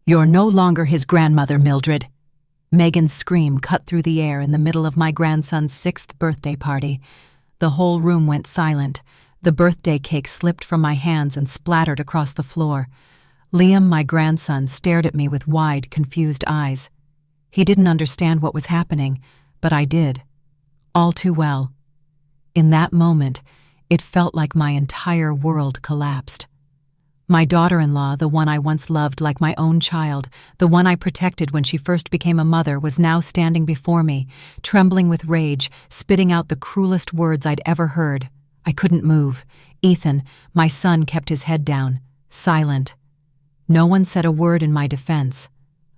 You're no longer his grandmother, Mildred. Megan's scream cut through the air in the middle of my grandson's 6th birthday party. The whole room went silent. The birthday cake slipped from my hands and splattered across the floor. Liam, my grandson, stared at me with wide, confused eyes. He didn't understand what was happening, but I did. All too well. In that moment, it felt like my entire world collapsed. My daughter-in-law, the one I once loved like my own child, the one I protected when she first became a mother, was now standing before me, trembling with rage, spitting out the cruelest words I'd ever heard. I couldn't move. Ethan, my son, kept his head down, silent. No one said a word in my defense.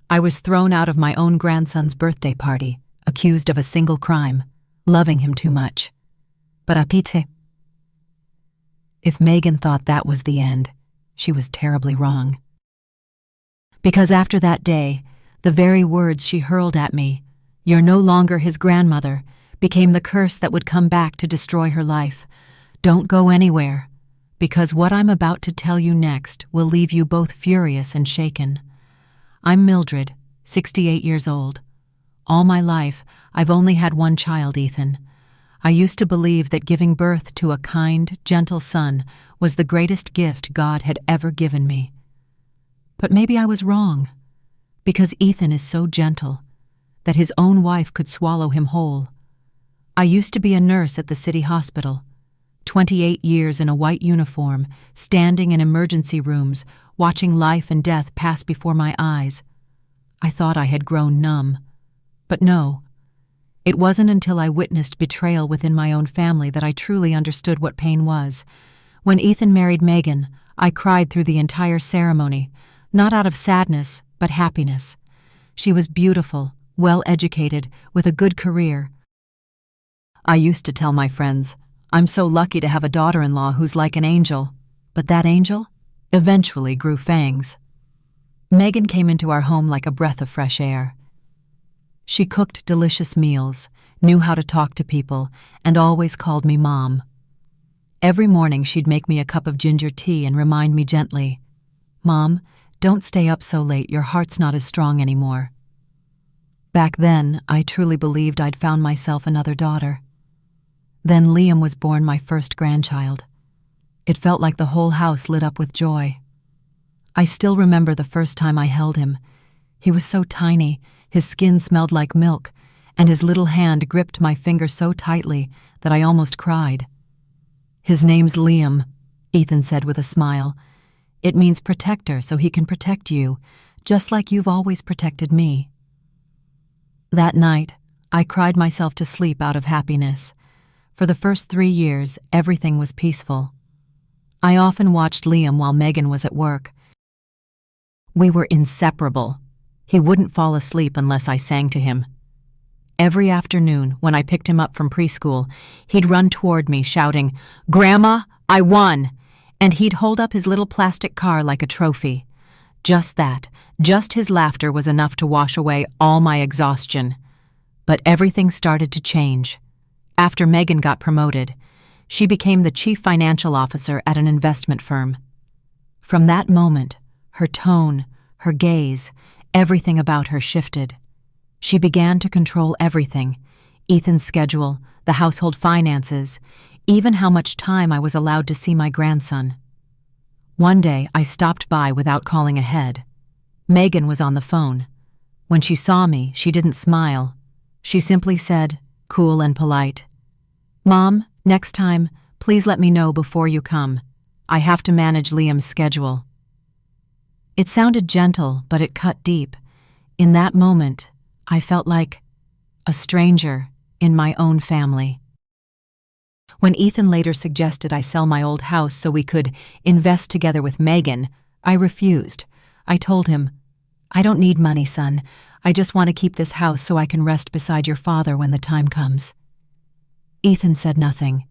I was thrown out of my own grandson's birthday party, accused of a single crime, loving him too much. But apite. If Megan thought that was the end, she was terribly wrong. Because after that day, the very words she hurled at me, "You're no longer his grandmother," became the curse that would come back to destroy her life. Don't go anywhere, because what I'm about to tell you next will leave you both furious and shaken. I'm Mildred, 68 years old. All my life, I've only had one child, Ethan. I used to believe that giving birth to a kind, gentle son was the greatest gift God had ever given me. But maybe I was wrong, because Ethan is so gentle that his own wife could swallow him whole. I used to be a nurse at the city hospital, 28 years in a white uniform, standing in emergency rooms, watching life and death pass before my eyes. I thought I had grown numb, but no. It wasn't until I witnessed betrayal within my own family that I truly understood what pain was. When Ethan married Megan, I cried through the entire ceremony, not out of sadness, but happiness. She was beautiful, well-educated, with a good career. I used to tell my friends, I'm so lucky to have a daughter-in-law who's like an angel. But that angel eventually grew fangs. Megan came into our home like a breath of fresh air. She cooked delicious meals, knew how to talk to people, and always called me Mom. Every morning she'd make me a cup of ginger tea and remind me gently, "Mom, don't stay up so late, your heart's not as strong anymore." Back then, I truly believed I'd found myself another daughter. Then Liam was born, my first grandchild. It felt like the whole house lit up with joy. I still remember the first time I held him. He was so tiny, his skin smelled like milk, and his little hand gripped my finger so tightly that I almost cried. "His name's Liam," Ethan said with a smile. "It means protector, so he can protect you, just like you've always protected me." That night, I cried myself to sleep out of happiness. For the first 3 years, everything was peaceful. I often watched Liam while Megan was at work. We were inseparable. He wouldn't fall asleep unless I sang to him. Every afternoon, when I picked him up from preschool, he'd run toward me shouting, "Grandma, I won!" And he'd hold up his little plastic car like a trophy. Just that, just his laughter was enough to wash away all my exhaustion. But everything started to change. After Megan got promoted, she became the chief financial officer at an investment firm. From that moment, her tone, her gaze, everything about her shifted. She began to control everything: Ethan's schedule, the household finances, even how much time I was allowed to see my grandson. One day, I stopped by without calling ahead. Megan was on the phone. When she saw me, she didn't smile. She simply said, cool and polite, "Mom, next time, please let me know before you come. I have to manage Liam's schedule." It sounded gentle, but it cut deep. In that moment, I felt like a stranger in my own family. When Ethan later suggested I sell my old house so we could invest together with Megan, I refused. I told him, "I don't need money, son. I just want to keep this house so I can rest beside your father when the time comes." Ethan said nothing,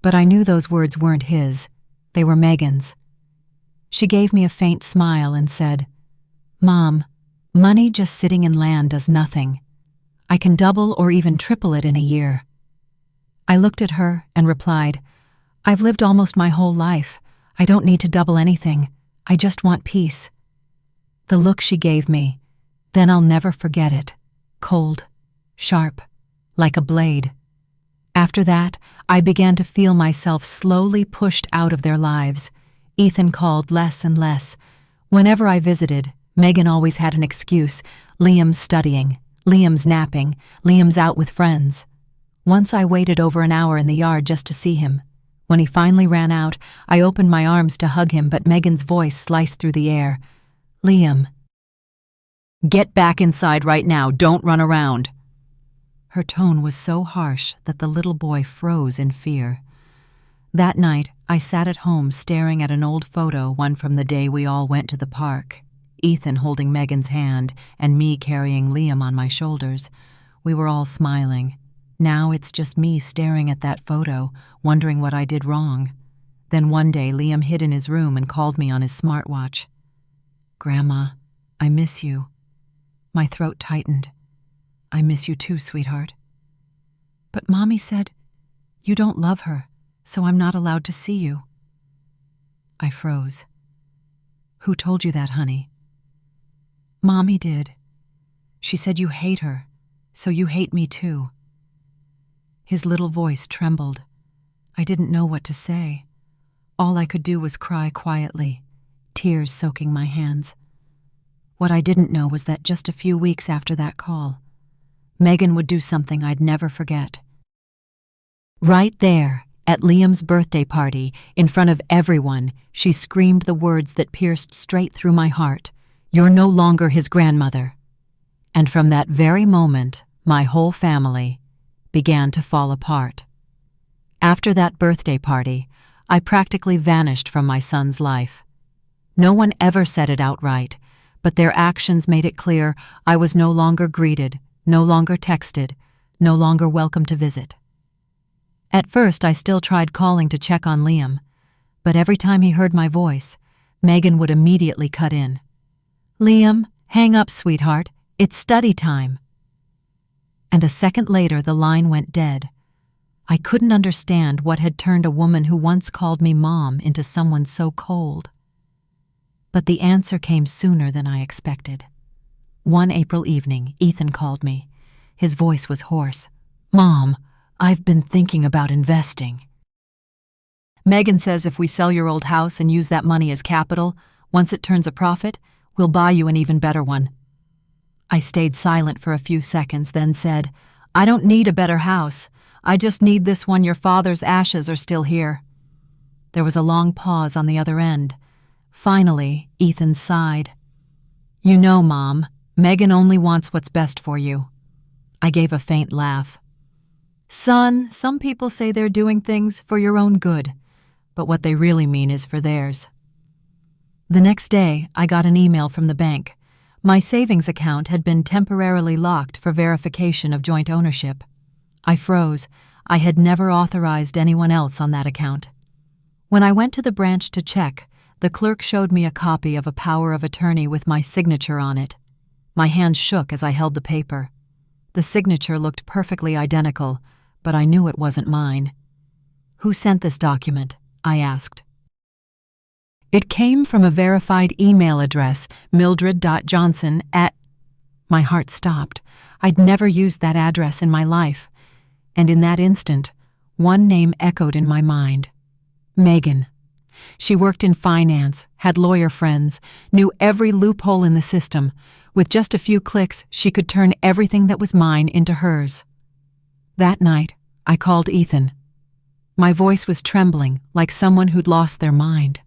but I knew those words weren't his. They were Megan's. She gave me a faint smile and said, "Mom, money just sitting in land does nothing. I can double or even triple it in a year." I looked at her and replied, "I've lived almost my whole life. I don't need to double anything. I just want peace." The look she gave me, then I'll never forget it. Cold, sharp, like a blade. After that, I began to feel myself slowly pushed out of their lives. Ethan called less and less. Whenever I visited, Megan always had an excuse. Liam's studying, Liam's napping, Liam's out with friends. Once I waited over an hour in the yard just to see him. When he finally ran out, I opened my arms to hug him, but Megan's voice sliced through the air. "Liam, get back inside right now, don't run around." Her tone was so harsh that the little boy froze in fear. That night, I sat at home staring at an old photo, one from the day we all went to the park. Ethan holding Megan's hand and me carrying Liam on my shoulders. We were all smiling. Now it's just me staring at that photo, wondering what I did wrong. Then one day, Liam hid in his room and called me on his smartwatch. "Grandma, I miss you." My throat tightened. "I miss you too, sweetheart." "But Mommy said you don't love her, so I'm not allowed to see you." I froze. "Who told you that, honey?" "Mommy did. She said you hate her, so you hate me too." His little voice trembled. I didn't know what to say. All I could do was cry quietly, tears soaking my hands. What I didn't know was that just a few weeks after that call, Megan would do something I'd never forget. Right there, at Liam's birthday party, in front of everyone, she screamed the words that pierced straight through my heart. "You're no longer his grandmother." And from that very moment, my whole family began to fall apart. After that birthday party, I practically vanished from my son's life. No one ever said it outright, but their actions made it clear I was no longer greeted, no longer texted, no longer welcome to visit. At first, I still tried calling to check on Liam, but every time he heard my voice, Megan would immediately cut in. "Liam, hang up, sweetheart. It's study time." And a second later, the line went dead. I couldn't understand what had turned a woman who once called me Mom into someone so cold. But the answer came sooner than I expected. One April evening, Ethan called me. His voice was hoarse. "Mom, I've been thinking about investing. Megan says if we sell your old house and use that money as capital, once it turns a profit, we'll buy you an even better one." I stayed silent for a few seconds, then said, "I don't need a better house. I just need this one. Your father's ashes are still here." There was a long pause on the other end. Finally, Ethan sighed. "You know, Mom, Megan only wants what's best for you." I gave a faint laugh. "Son, some people say they're doing things for your own good, but what they really mean is for theirs." The next day, I got an email from the bank. My savings account had been temporarily locked for verification of joint ownership. I froze. I had never authorized anyone else on that account. When I went to the branch to check, the clerk showed me a copy of a power of attorney with my signature on it. My hand shook as I held the paper. The signature looked perfectly identical, but I knew it wasn't mine. "Who sent this document?" I asked. "It came from a verified email address, Mildred.Johnson at—" My heart stopped. I'd never used that address in my life. And in that instant, one name echoed in my mind. Megan. She worked in finance, had lawyer friends, knew every loophole in the system. With just a few clicks, she could turn everything that was mine into hers. That night, I called Ethan. My voice was trembling, like someone who'd lost their mind.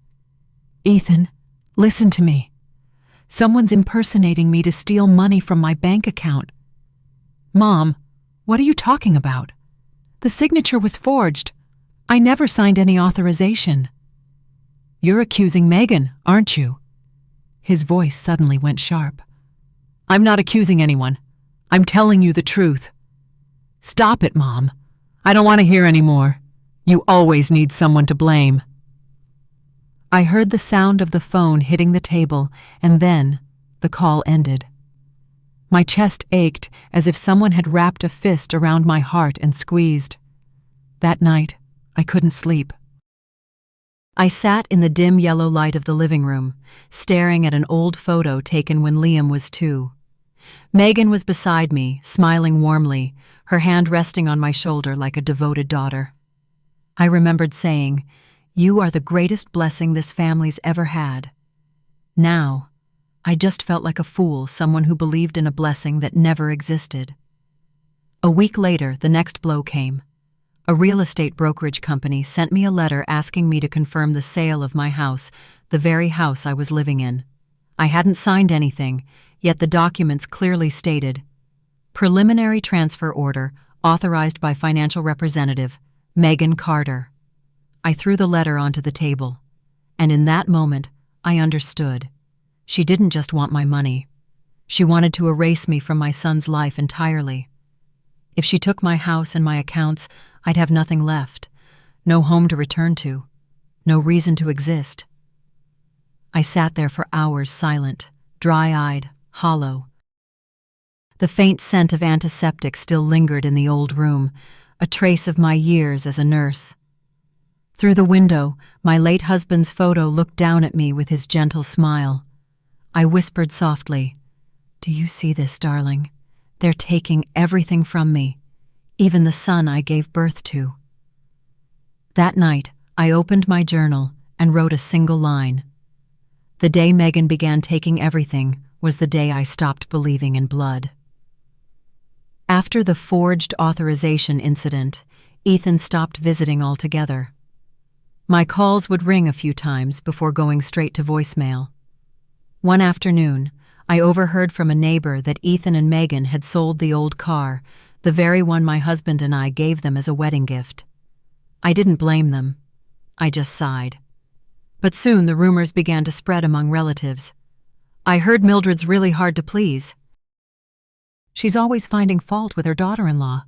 "Ethan, listen to me. Someone's impersonating me to steal money from my bank account." "Mom, what are you talking about? The signature was forged. I never signed any authorization." "You're accusing Megan, aren't you?" His voice suddenly went sharp. "I'm not accusing anyone. I'm telling you the truth." "Stop it, Mom. I don't want to hear any more. You always need someone to blame." I heard the sound of the phone hitting the table, and then the call ended. My chest ached as if someone had wrapped a fist around my heart and squeezed. That night, I couldn't sleep. I sat in the dim yellow light of the living room, staring at an old photo taken when Liam was 2. Megan was beside me, smiling warmly, her hand resting on my shoulder like a devoted daughter. I remembered saying, "You are the greatest blessing this family's ever had." Now, I just felt like a fool, someone who believed in a blessing that never existed. A week later, the next blow came. A real estate brokerage company sent me a letter asking me to confirm the sale of my house, the very house I was living in. I hadn't signed anything, yet the documents clearly stated, "Preliminary transfer order authorized by financial representative, Megan Carter." I threw the letter onto the table, and in that moment, I understood. She didn't just want my money. She wanted to erase me from my son's life entirely. If she took my house and my accounts, I'd have nothing left. No home to return to. No reason to exist. I sat there for hours silent, dry-eyed, hollow. The faint scent of antiseptic still lingered in the old room, a trace of my years as a nurse. Through the window, my late husband's photo looked down at me with his gentle smile. I whispered softly, "Do you see this, darling? They're taking everything from me, even the son I gave birth to." That night, I opened my journal and wrote a single line. The day Megan began taking everything was the day I stopped believing in blood. After the forged authorization incident, Ethan stopped visiting altogether. My calls would ring a few times before going straight to voicemail. One afternoon, I overheard from a neighbor that Ethan and Megan had sold the old car, the very one my husband and I gave them as a wedding gift. I didn't blame them. I just sighed. But soon the rumors began to spread among relatives. I heard Mildred's really hard to please. She's always finding fault with her daughter-in-law.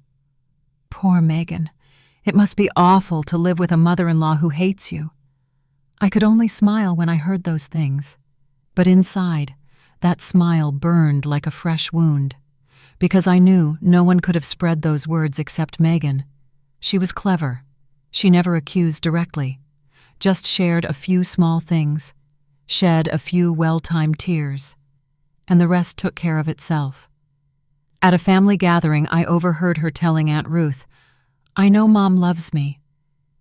Poor Megan. It must be awful to live with a mother-in-law who hates you. I could only smile when I heard those things. But inside, that smile burned like a fresh wound, because I knew no one could have spread those words except Megan. She was clever. She never accused directly, just shared a few small things, shed a few well-timed tears, and the rest took care of itself. At a family gathering, I overheard her telling Aunt Ruth, "I know Mom loves me.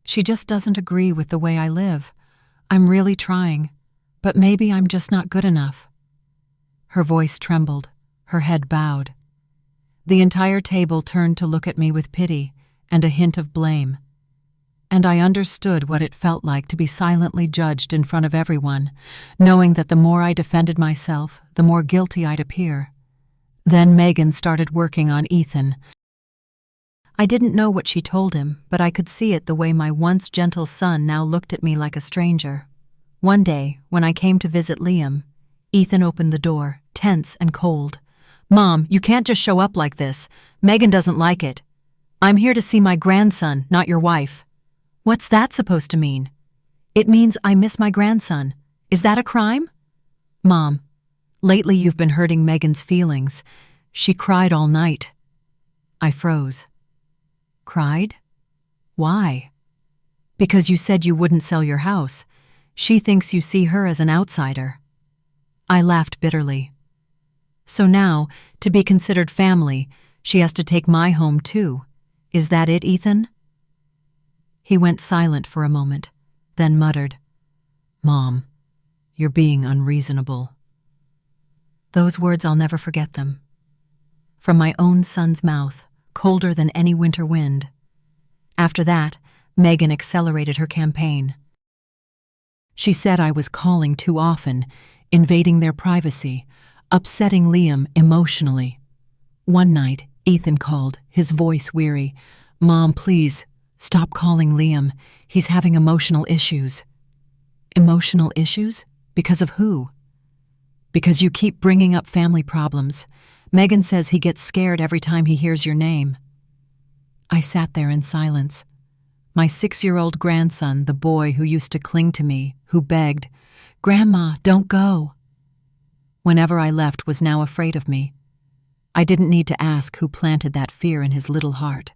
She just doesn't agree with the way I live. I'm really trying, but maybe I'm just not good enough." Her voice trembled, her head bowed. The entire table turned to look at me with pity and a hint of blame. And I understood what it felt like to be silently judged in front of everyone, knowing that the more I defended myself, the more guilty I'd appear. Then Megan started working on Ethan. I didn't know what she told him, but I could see it the way my once gentle son now looked at me like a stranger. One day, when I came to visit Liam, Ethan opened the door, tense and cold. "Mom, you can't just show up like this. Megan doesn't like it. I'm here to see my grandson, not your wife." "What's that supposed to mean?" "It means I miss my grandson. Is that a crime?" "Mom, lately you've been hurting Megan's feelings. She cried all night." I froze. "Cried? Why?" "Because you said you wouldn't sell your house. She thinks you see her as an outsider." I laughed bitterly. "So now, to be considered family, she has to take my home too. Is that it, Ethan?" He went silent for a moment, then muttered, "Mom, you're being unreasonable." Those words, I'll never forget them. From my own son's mouth, colder than any winter wind. After that, Megan accelerated her campaign. She said I was calling too often, invading their privacy, upsetting Liam emotionally. One night, Ethan called, his voice weary. "Mom, please, stop calling Liam. He's having emotional issues." "Emotional issues? Because of who?" "Because you keep bringing up family problems. Megan says he gets scared every time he hears your name." I sat there in silence. My 6-year-old grandson, the boy who used to cling to me, who begged, "Grandma, don't go." Whenever I left, was now afraid of me. I didn't need to ask who planted that fear in his little heart.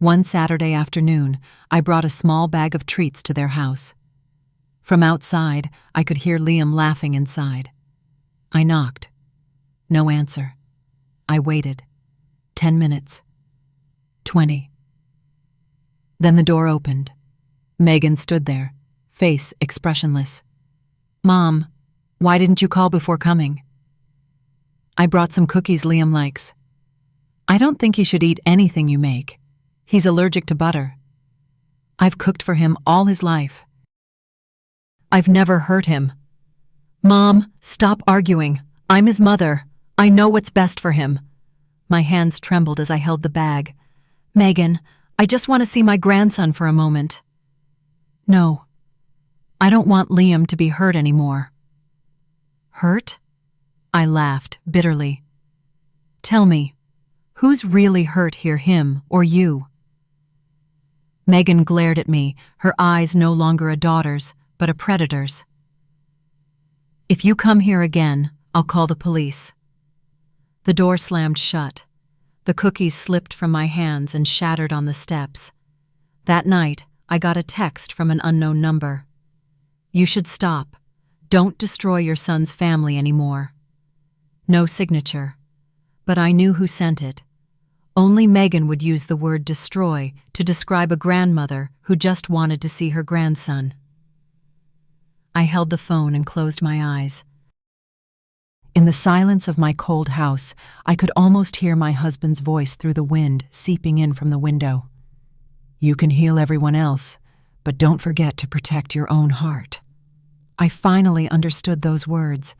One Saturday afternoon, I brought a small bag of treats to their house. From outside, I could hear Liam laughing inside. I knocked. No answer. I waited. 10 minutes. 20. Then the door opened. Megan stood there, face expressionless. "Mom, why didn't you call before coming?" "I brought some cookies Liam likes." "I don't think he should eat anything you make. He's allergic to butter. I've cooked for him all his life. I've never hurt him." "Mom, stop arguing. I'm his mother. I know what's best for him." My hands trembled as I held the bag. "Megan, I just want to see my grandson for a moment." "No. I don't want Liam to be hurt anymore." "Hurt?" I laughed bitterly. "Tell me, who's really hurt here, him or you?" Megan glared at me, her eyes no longer a daughter's, but a predator's. "If you come here again, I'll call the police." The door slammed shut. The cookies slipped from my hands and shattered on the steps. That night, I got a text from an unknown number. "You should stop. Don't destroy your son's family anymore." No signature, but I knew who sent it. Only Megan would use the word destroy to describe a grandmother who just wanted to see her grandson. I held the phone and closed my eyes. In the silence of my cold house, I could almost hear my husband's voice through the wind seeping in from the window. "You can heal everyone else, but don't forget to protect your own heart." I finally understood those words,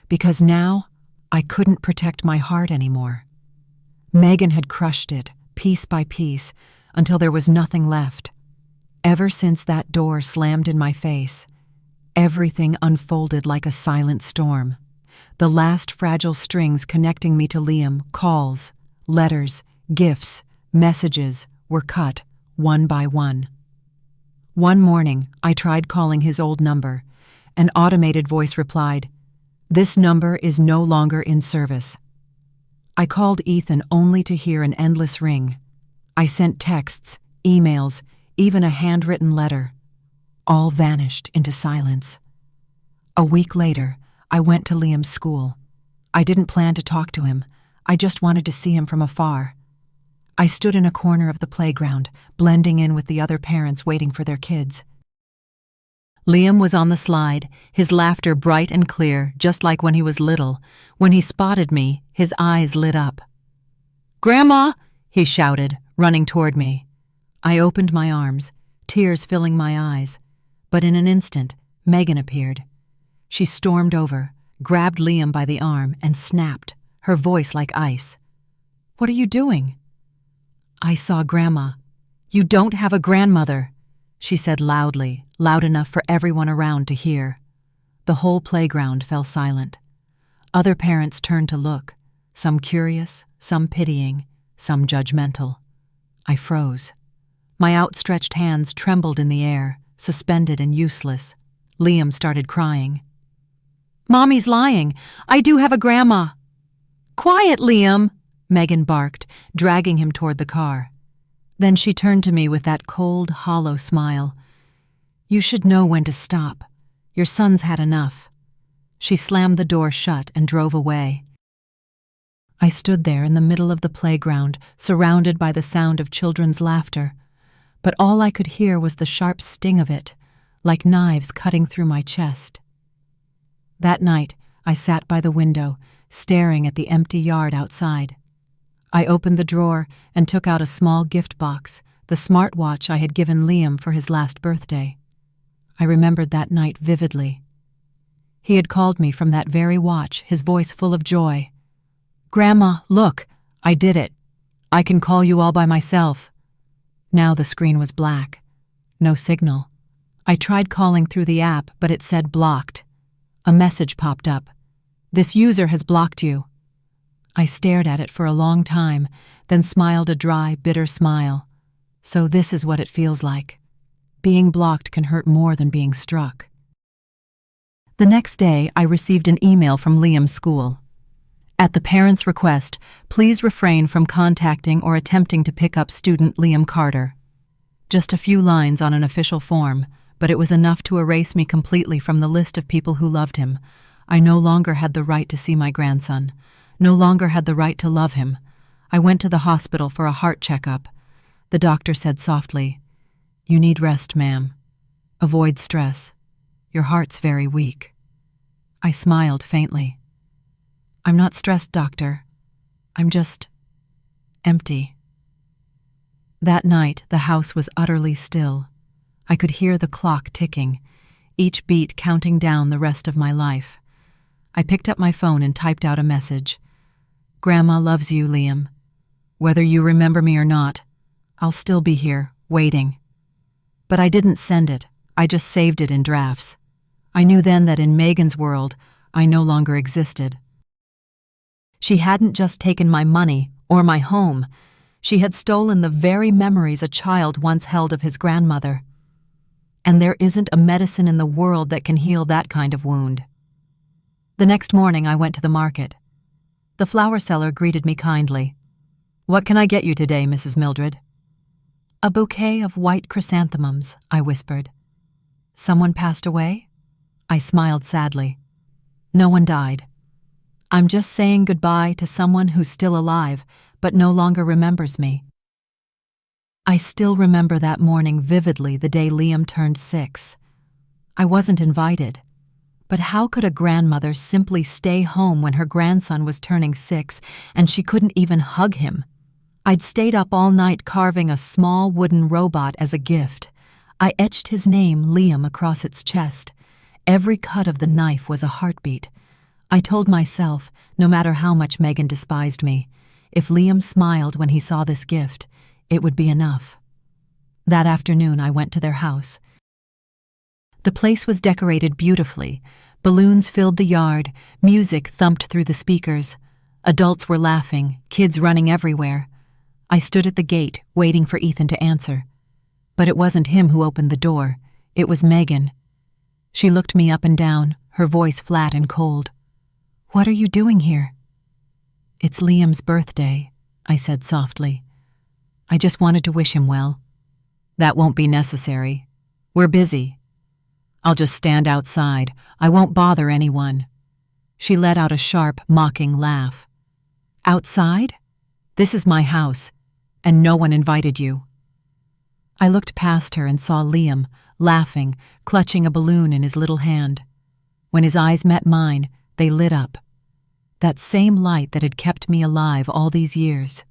because now I couldn't protect my heart anymore. Megan had crushed it, piece by piece, until there was nothing left. Ever since that door slammed in my face, everything unfolded like a silent storm. The last fragile strings connecting me to Liam, calls, letters, gifts, messages, were cut, one by one. One morning, I tried calling his old number. An automated voice replied, "This number is no longer in service." I called Ethan only to hear an endless ring. I sent texts, emails, even a handwritten letter. All vanished into silence. A week later, I went to Liam's school. I didn't plan to talk to him. I just wanted to see him from afar. I stood in a corner of the playground, blending in with the other parents waiting for their kids. Liam was on the slide, his laughter bright and clear, just like when he was little. When he spotted me, his eyes lit up. "Grandma!" he shouted, running toward me. I opened my arms, tears filling my eyes. But in an instant, Megan appeared. She stormed over, grabbed Liam by the arm, and snapped, her voice like ice. "What are you doing?" "I saw Grandma." "You don't have a grandmother," she said loudly, loud enough for everyone around to hear. The whole playground fell silent. Other parents turned to look, some curious, some pitying, some judgmental. I froze. My outstretched hands trembled in the air, suspended and useless. Liam started crying. "Mommy's lying. I do have a grandma." "Quiet, Liam," Megan barked, dragging him toward the car. Then she turned to me with that cold, hollow smile. "You should know when to stop. Your son's had enough." She slammed the door shut and drove away. I stood there in the middle of the playground, surrounded by the sound of children's laughter, but all I could hear was the sharp sting of it, like knives cutting through my chest. That night, I sat by the window, staring at the empty yard outside. I opened the drawer and took out a small gift box, the smartwatch I had given Liam for his last birthday. I remembered that night vividly. He had called me from that very watch, his voice full of joy. "Grandma, look, I did it. I can call you all by myself." Now the screen was black. No signal. I tried calling through the app, but it said blocked. A message popped up. "This user has blocked you." I stared at it for a long time, then smiled a dry, bitter smile. So this is what it feels like. Being blocked can hurt more than being struck. The next day, I received an email from Liam's school. At the parents' request, please refrain from contacting or attempting to pick up student Liam Carter. Just a few lines on an official form, but it was enough to erase me completely from the list of people who loved him. I no longer had the right to see my grandson, no longer had the right to love him. I went to the hospital for a heart checkup. The doctor said softly, "You need rest, ma'am. Avoid stress. Your heart's very weak." I smiled faintly. "I'm not stressed, doctor. I'm just empty." That night, the house was utterly still. I could hear the clock ticking, each beat counting down the rest of my life. I picked up my phone and typed out a message. "Grandma loves you, Liam. Whether you remember me or not, I'll still be here, waiting." But I didn't send it. I just saved it in drafts. I knew then that in Megan's world, I no longer existed. She hadn't just taken my money or my home. She had stolen the very memories a child once held of his grandmother. And there isn't a medicine in the world that can heal that kind of wound. The next morning, I went to the market. The flower seller greeted me kindly. "What can I get you today, Mrs. Mildred?" "A bouquet of white chrysanthemums," I whispered. "Someone passed away?" I smiled sadly. "No one died. I'm just saying goodbye to someone who's still alive, but no longer remembers me." I still remember that morning vividly, the day Liam turned 6. I wasn't invited. But how could a grandmother simply stay home when her grandson was turning 6 and she couldn't even hug him? I'd stayed up all night carving a small wooden robot as a gift. I etched his name, Liam, across its chest. Every cut of the knife was a heartbeat. I told myself, no matter how much Megan despised me, if Liam smiled when he saw this gift, it would be enough. That afternoon, I went to their house. The place was decorated beautifully. Balloons filled the yard, music thumped through the speakers. Adults were laughing, kids running everywhere. I stood at the gate, waiting for Ethan to answer. But it wasn't him who opened the door. It was Megan. She looked me up and down, her voice flat and cold. "What are you doing here?" "It's Liam's birthday," I said softly. "I just wanted to wish him well." "That won't be necessary. We're busy. I'll just stand outside. I won't bother anyone." She let out a sharp, mocking laugh. "Outside? This is my house, and no one invited you." I looked past her and saw Liam, laughing, clutching a balloon in his little hand. When his eyes met mine, they lit up. That same light that had kept me alive all these years.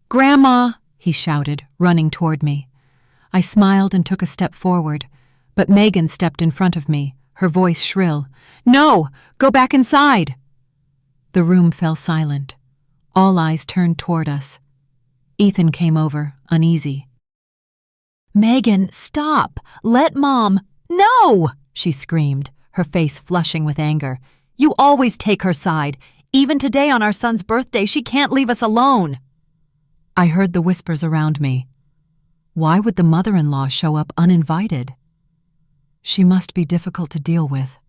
"Grandma!" he shouted, running toward me. I smiled and took a step forward, but Megan stepped in front of me, her voice shrill. "No! Go back inside!" The room fell silent. All eyes turned toward us. Ethan came over, uneasy. "Megan, stop! Let Mom—" "No!" she screamed, her face flushing with anger. "You always take her side. Even today on our son's birthday, she can't leave us alone." I heard the whispers around me. Why would the mother-in-law show up uninvited? She must be difficult to deal with.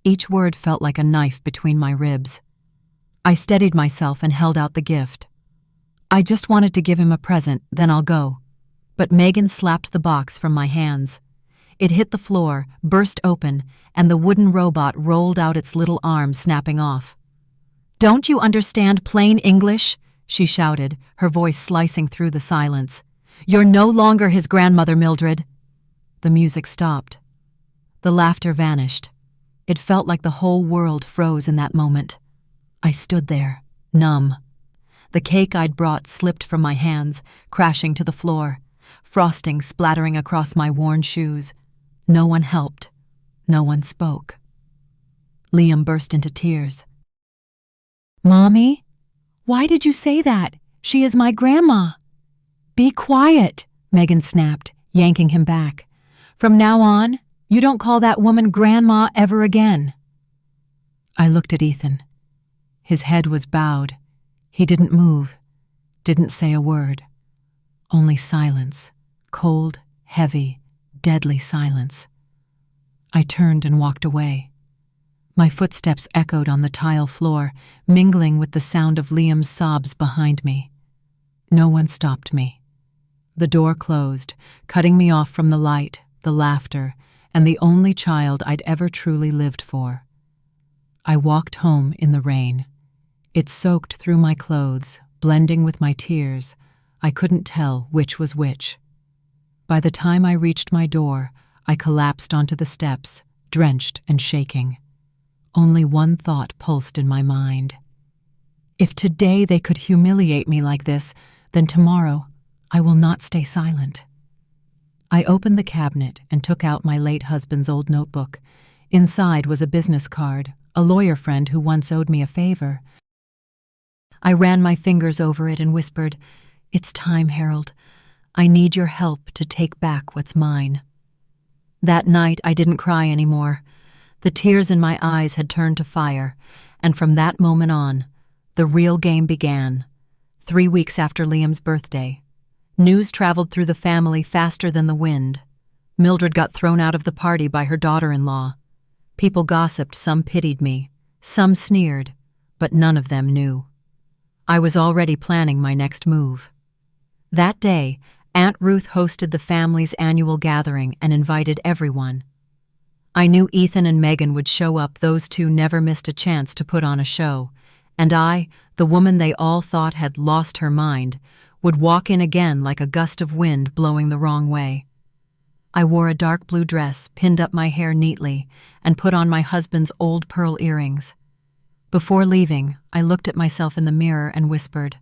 Each word felt like a knife between my ribs. I steadied myself and held out the gift. "I just wanted to give him a present, then I'll go." But Megan slapped the box from my hands. It hit the floor, burst open, and the wooden robot rolled out its little arms, snapping off. "Don't you understand plain English?" she shouted, her voice slicing through the silence. "You're no longer his grandmother, Mildred." The music stopped. The laughter vanished. It felt like the whole world froze in that moment. I stood there, numb. The cake I'd brought slipped from my hands, crashing to the floor, frosting splattering across my worn shoes. No one helped. No one spoke. Liam burst into tears. "Mommy, why did you say that? She is my grandma." "Be quiet," Megan snapped, yanking him back. "From now on, you don't call that woman grandma ever again." I looked at Ethan. His head was bowed. He didn't move, didn't say a word. Only silence, cold, heavy, deadly silence. I turned and walked away. My footsteps echoed on the tile floor, mingling with the sound of Liam's sobs behind me. No one stopped me. The door closed, cutting me off from the light, the laughter, and the only child I'd ever truly lived for. I walked home in the rain. It soaked through my clothes, blending with my tears. I couldn't tell which was which. By the time I reached my door, I collapsed onto the steps, drenched and shaking. Only one thought pulsed in my mind. If today they could humiliate me like this, then tomorrow I will not stay silent. I opened the cabinet and took out my late husband's old notebook. Inside was a business card, a lawyer friend who once owed me a favor. I ran my fingers over it and whispered, "It's time, Harold. I need your help to take back what's mine." That night I didn't cry anymore. The tears in my eyes had turned to fire, and from that moment on, the real game began. 3 weeks after Liam's birthday, news traveled through the family faster than the wind. Mildred got thrown out of the party by her daughter-in-law. People gossiped, some pitied me, some sneered, but none of them knew. I was already planning my next move. That day, Aunt Ruth hosted the family's annual gathering and invited everyone. I knew Ethan and Megan would show up. Those two never missed a chance to put on a show. And I, the woman they all thought had lost her mind, would walk in again like a gust of wind blowing the wrong way. I wore a dark blue dress, pinned up my hair neatly, and put on my husband's old pearl earrings. Before leaving, I looked at myself in the mirror and whispered,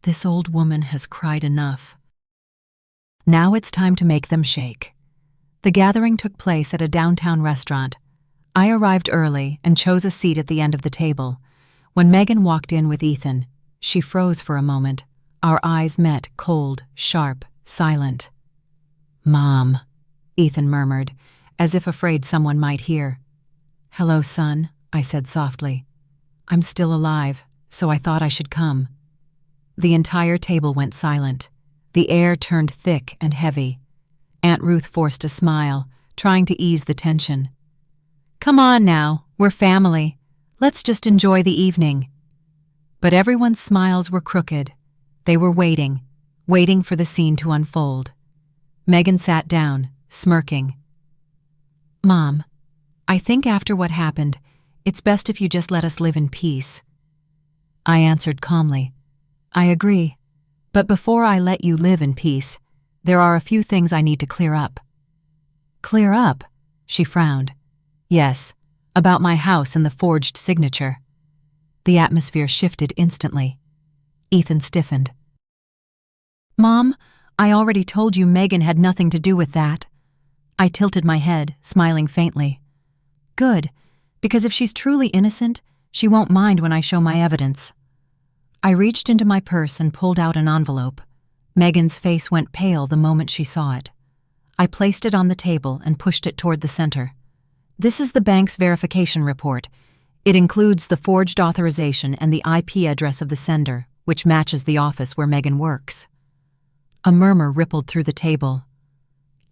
"This old woman has cried enough. Now it's time to make them shake." The gathering took place at a downtown restaurant. I arrived early and chose a seat at the end of the table. When Megan walked in with Ethan, she froze for a moment. Our eyes met, cold, sharp, silent. "Mom," Ethan murmured, as if afraid someone might hear. "Hello, son," I said softly. "I'm still alive, so I thought I should come." The entire table went silent. The air turned thick and heavy. Aunt Ruth forced a smile, trying to ease the tension. "Come on now, we're family. Let's just enjoy the evening." But everyone's smiles were crooked. They were waiting for the scene to unfold. Megan sat down, smirking. "Mom, I think after what happened, it's best if you just let us live in peace." I answered calmly, "I agree. But before I let you live in peace, there are a few things I need to clear up." "Clear up?" She frowned. "Yes, about my house and the forged signature." The atmosphere shifted instantly. Ethan stiffened. "Mom, I already told you Megan had nothing to do with that." I tilted my head, smiling faintly. "Good, because if she's truly innocent, she won't mind when I show my evidence." I reached into my purse and pulled out an envelope. Megan's face went pale the moment she saw it. I placed it on the table and pushed it toward the center. "This is the bank's verification report. It includes the forged authorization and the IP address of the sender, which matches the office where Megan works." A murmur rippled through the table.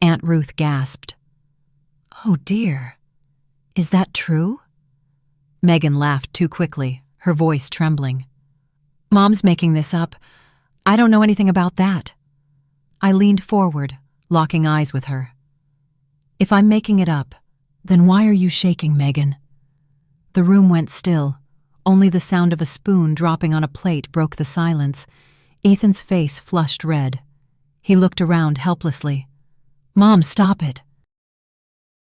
Aunt Ruth gasped. "Oh dear. Is that true?" Megan laughed too quickly, her voice trembling. "Mom's making this up. I don't know anything about that." I leaned forward, locking eyes with her. "If I'm making it up, then why are you shaking, Megan?" The room went still. Only the sound of a spoon dropping on a plate broke the silence. Ethan's face flushed red. He looked around helplessly. "Mom, stop it."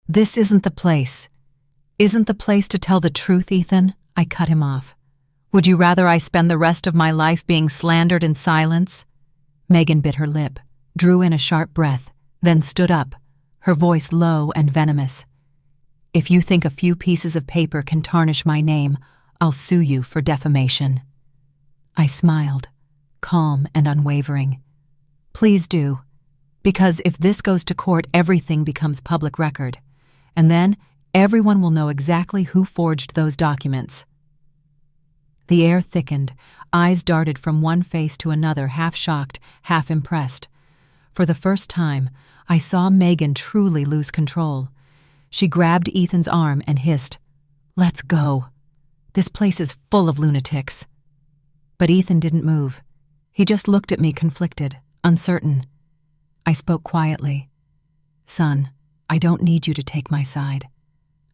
"This isn't the place. Isn't the place to tell the truth, Ethan?" I cut him off. "Would you rather I spend the rest of my life being slandered in silence?" Megan bit her lip, drew in a sharp breath, then stood up, her voice low and venomous. "If you think a few pieces of paper can tarnish my name, I'll sue you for defamation." I smiled, calm and unwavering. "Please do, because if this goes to court, everything becomes public record, and then everyone will know exactly who forged those documents." The air thickened, eyes darted from one face to another, half shocked, half impressed. For the first time, I saw Megan truly lose control. She grabbed Ethan's arm and hissed, Let's go. This place is full of lunatics. But Ethan didn't move. He just looked at me conflicted, uncertain. I spoke quietly. Son, I don't need you to take my side.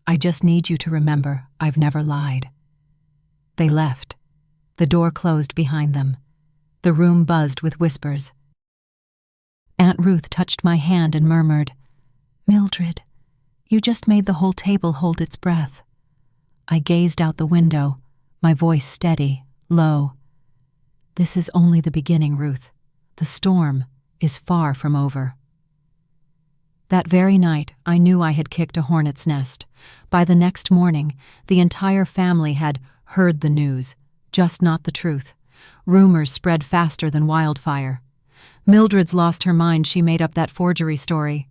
I just need you to remember I've never lied. They left. The door closed behind them. The room buzzed with whispers. Aunt Ruth touched my hand and murmured, "Mildred, you just made the whole table hold its breath." I gazed out the window, my voice steady, low. "This is only the beginning, Ruth. The storm is far from over." That very night, I knew I had kicked a hornet's nest. By the next morning, the entire family had heard the news, just not the truth. Rumors spread faster than wildfire. Mildred's lost her mind. She made up that forgery story.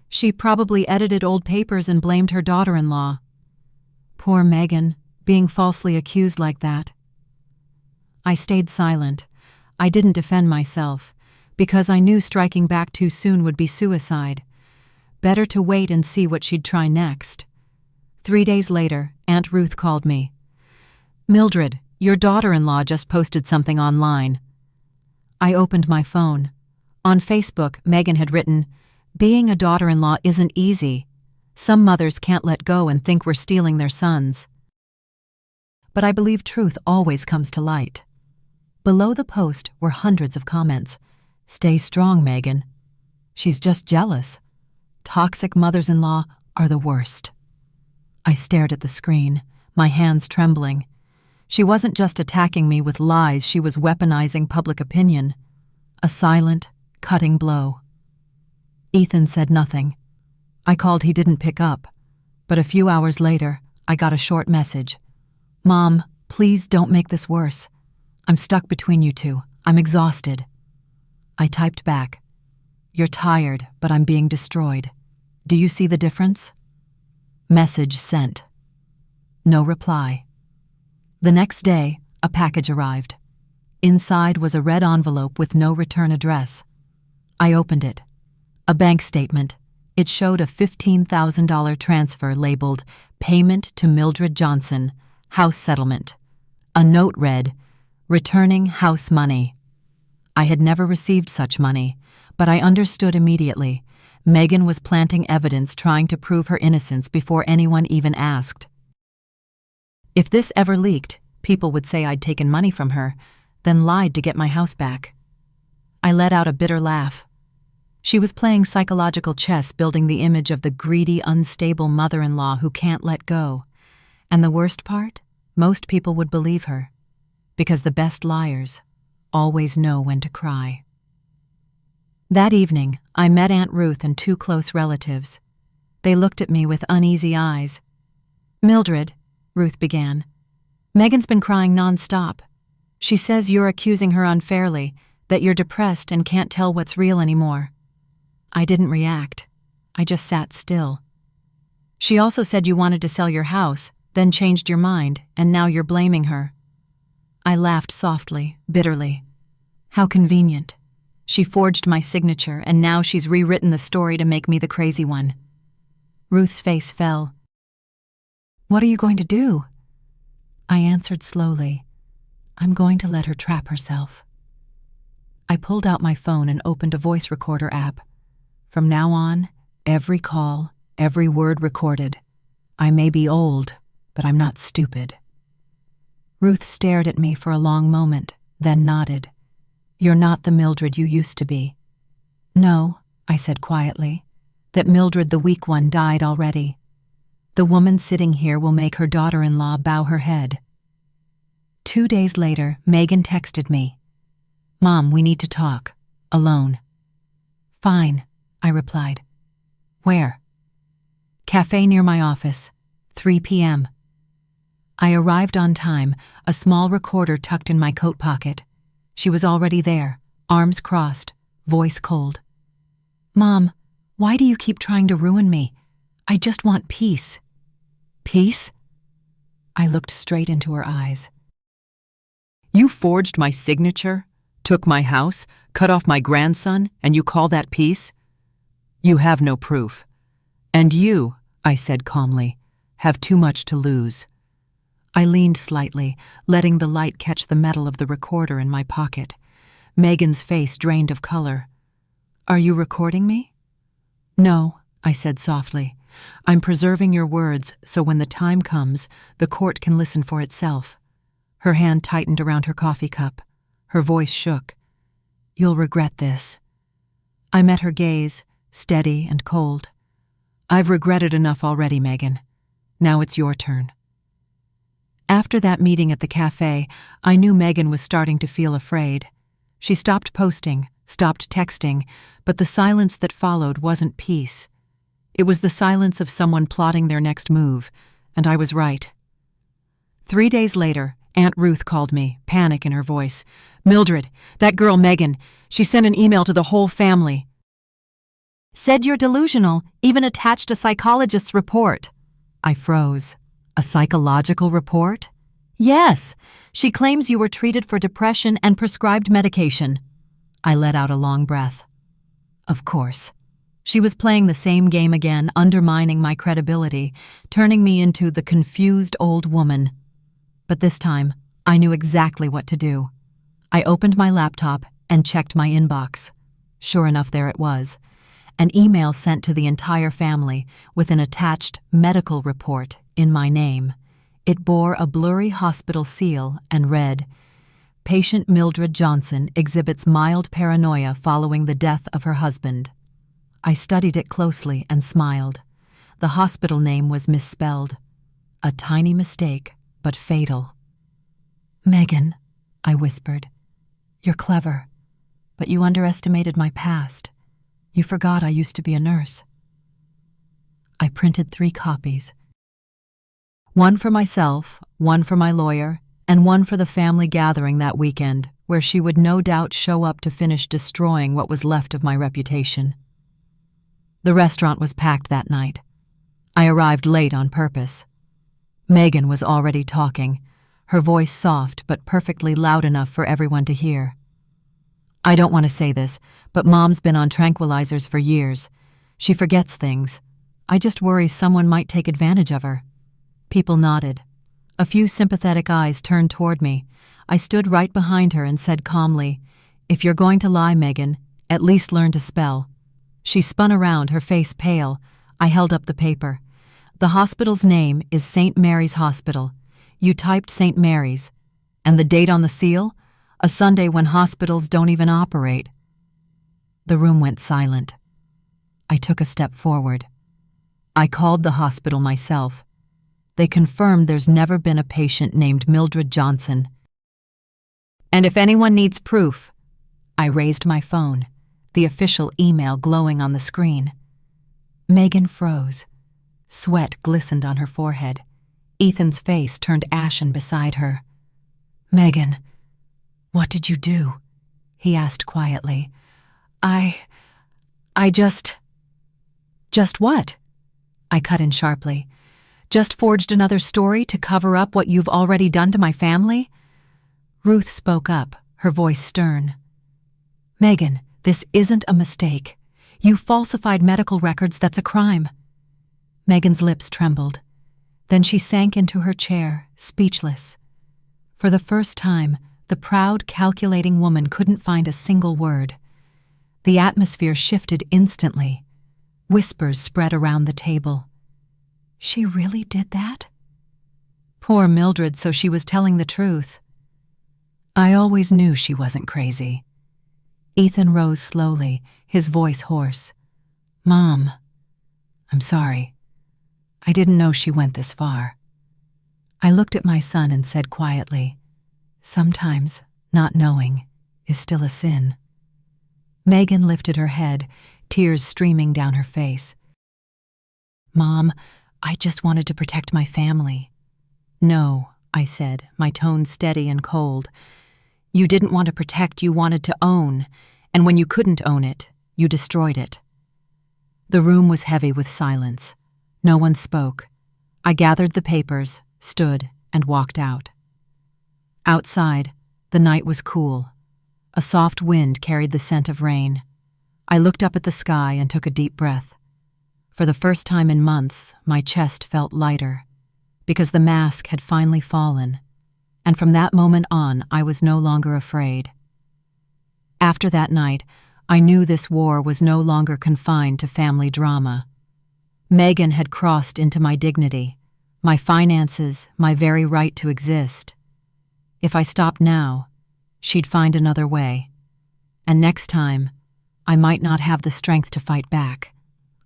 She probably edited old papers and blamed her daughter-in-law. Poor Megan, being falsely accused like that. I stayed silent. I didn't defend myself, because I knew striking back too soon would be suicide. Better to wait and see what she'd try next. 3 days later, Aunt Ruth called me. "Mildred, your daughter-in-law just posted something online." I opened my phone. On Facebook, Megan had written, "Being a daughter-in-law isn't easy. Some mothers can't let go and think we're stealing their sons." But I believe truth always comes to light. Below the post were hundreds of comments. "Stay strong, Megan. She's just jealous. Toxic mothers-in-law are the worst." I stared at the screen, my hands trembling. She wasn't just attacking me with lies, she was weaponizing public opinion. A silent, cutting blow. Ethan said nothing. I called, he didn't pick up. But a few hours later, I got a short message. "Mom, please don't make this worse. I'm stuck between you two. I'm exhausted." I typed back, "You're tired, but I'm being destroyed. Do you see the difference?" Message sent. No reply. The next day, a package arrived. Inside was a red envelope with no return address. I opened it. A bank statement. It showed a $15,000 transfer labeled "Payment to Mildred Johnson, House Settlement." A note read, "Returning house money." I had never received such money, but I understood immediately. Megan was planting evidence, trying to prove her innocence before anyone even asked. If this ever leaked, people would say I'd taken money from her, then lied to get my house back. I let out a bitter laugh. She was playing psychological chess, building the image of the greedy, unstable mother-in-law who can't let go. And the worst part? Most people would believe her, because the best liars always know when to cry. That evening, I met Aunt Ruth and 2 close relatives. They looked at me with uneasy eyes. "Mildred," Ruth began, "Megan's been crying nonstop. She says you're accusing her unfairly, that you're depressed and can't tell what's real anymore." I didn't react. I just sat still. "She also said you wanted to sell your house, then changed your mind, and now you're blaming her." I laughed softly, bitterly. How convenient. She forged my signature, and now she's rewritten the story to make me the crazy one. Ruth's face fell. "What are you going to do?" I answered slowly, "I'm going to let her trap herself." I pulled out my phone and opened a voice recorder app. From now on, every call, every word recorded. I may be old, but I'm not stupid. Ruth stared at me for a long moment, then nodded. "You're not the Mildred you used to be." "No," I said quietly, "that Mildred, the weak one, died already. The woman sitting here will make her daughter-in-law bow her head." 2 days later, Megan texted me. "Mom, we need to talk. Alone." "Fine," I replied. "Where?" "Cafe near my office, 3 p.m. I arrived on time, a small recorder tucked in my coat pocket. She was already there, arms crossed, voice cold. "Mom, why do you keep trying to ruin me? I just want peace." "Peace?" I looked straight into her eyes. "You forged my signature, took my house, cut off my grandson, and you call that peace? You have no proof. And you," I said calmly, have too much to lose. I leaned slightly, letting the light catch the metal of the recorder in my pocket. Megan's face drained of color. "Are you recording me?" "No," I said softly. "I'm preserving your words so when the time comes, the court can listen for itself." Her hand tightened around her coffee cup. Her voice shook. "You'll regret this." I met her gaze, steady and cold. "I've regretted enough already, Megan. Now it's your turn." After that meeting at the cafe, I knew Megan was starting to feel afraid. She stopped posting, stopped texting, but the silence that followed wasn't peace. It was the silence of someone plotting their next move, and I was right. 3 days later, Aunt Ruth called me, panic in her voice. "Mildred, that girl Megan, she sent an email to the whole family. Said you're delusional, even attached a psychologist's report." I froze. "A psychological report?" "Yes. She claims you were treated for depression and prescribed medication." I let out a long breath. Of course. She was playing the same game again, undermining my credibility, turning me into the confused old woman. But this time, I knew exactly what to do. I opened my laptop and checked my inbox. Sure enough, there it was. An email sent to the entire family with an attached medical report in my name. It bore a blurry hospital seal and read, "Patient Mildred Johnson exhibits mild paranoia following the death of her husband." I studied it closely and smiled. The hospital name was misspelled. A tiny mistake, but fatal. "Megan," I whispered, "you're clever, but you underestimated my past. You forgot I used to be a nurse." I printed 3 copies. One for myself, one for my lawyer, and one for the family gathering that weekend, where she would no doubt show up to finish destroying what was left of my reputation. The restaurant was packed that night. I arrived late on purpose. Megan was already talking, her voice soft but perfectly loud enough for everyone to hear. "I don't want to say this, but Mom's been on tranquilizers for years. She forgets things. I just worry someone might take advantage of her." People nodded. A few sympathetic eyes turned toward me. I stood right behind her and said calmly, "If you're going to lie, Megan, at least learn to spell." She spun around, her face pale. I held up the paper. "The hospital's name is St. Mary's Hospital. You typed St. Mary's. And the date on the seal? A Sunday when hospitals don't even operate." The room went silent. I took a step forward. I called the hospital myself. They confirmed there's never been a patient named Mildred Johnson. "And if anyone needs proof," I raised my phone, the official email glowing on the screen. Megan froze. Sweat glistened on her forehead. Ethan's face turned ashen beside her. "Megan, what did you do?" he asked quietly. I just... Just what?" I cut in sharply. "Just forged another story to cover up what you've already done to my family?" Ruth spoke up, her voice stern. "Megan, this isn't a mistake. You falsified medical records, that's a crime." Megan's lips trembled. Then she sank into her chair, speechless. For the first time, the proud, calculating woman couldn't find a single word. The atmosphere shifted instantly. Whispers spread around the table. She really did that? Poor Mildred, so she was telling the truth. I always knew she wasn't crazy. Ethan rose slowly, his voice hoarse. "Mom, I'm sorry. I didn't know she went this far." I looked at my son and said quietly, "Sometimes not knowing is still a sin." Megan lifted her head, tears streaming down her face. "Mom, I just wanted to protect my family." "No," I said, my tone steady and cold. "You didn't want to protect, you wanted to own, and when you couldn't own it, you destroyed it." The room was heavy with silence. No one spoke. I gathered the papers, stood, and walked out. Outside, the night was cool. A soft wind carried the scent of rain. I looked up at the sky and took a deep breath. For the first time in months, my chest felt lighter, because the mask had finally fallen, and from that moment on, I was no longer afraid. After that night, I knew this war was no longer confined to family drama. Megan had crossed into my dignity, my finances, my very right to exist. If I stopped now, she'd find another way. And next time, I might not have the strength to fight back.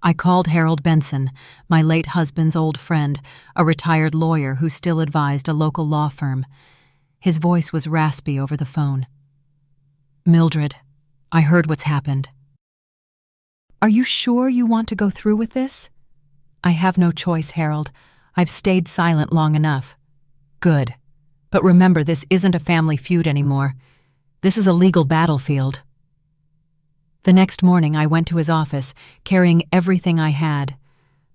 I called Harold Benson, my late husband's old friend, a retired lawyer who still advised a local law firm. His voice was raspy over the phone. "Mildred, I heard what's happened." "Are you sure you want to go through with this?" "I have no choice, Harold. I've stayed silent long enough." "Good. But remember, this isn't a family feud anymore. This is a legal battlefield." The next morning, I went to his office, carrying everything I had: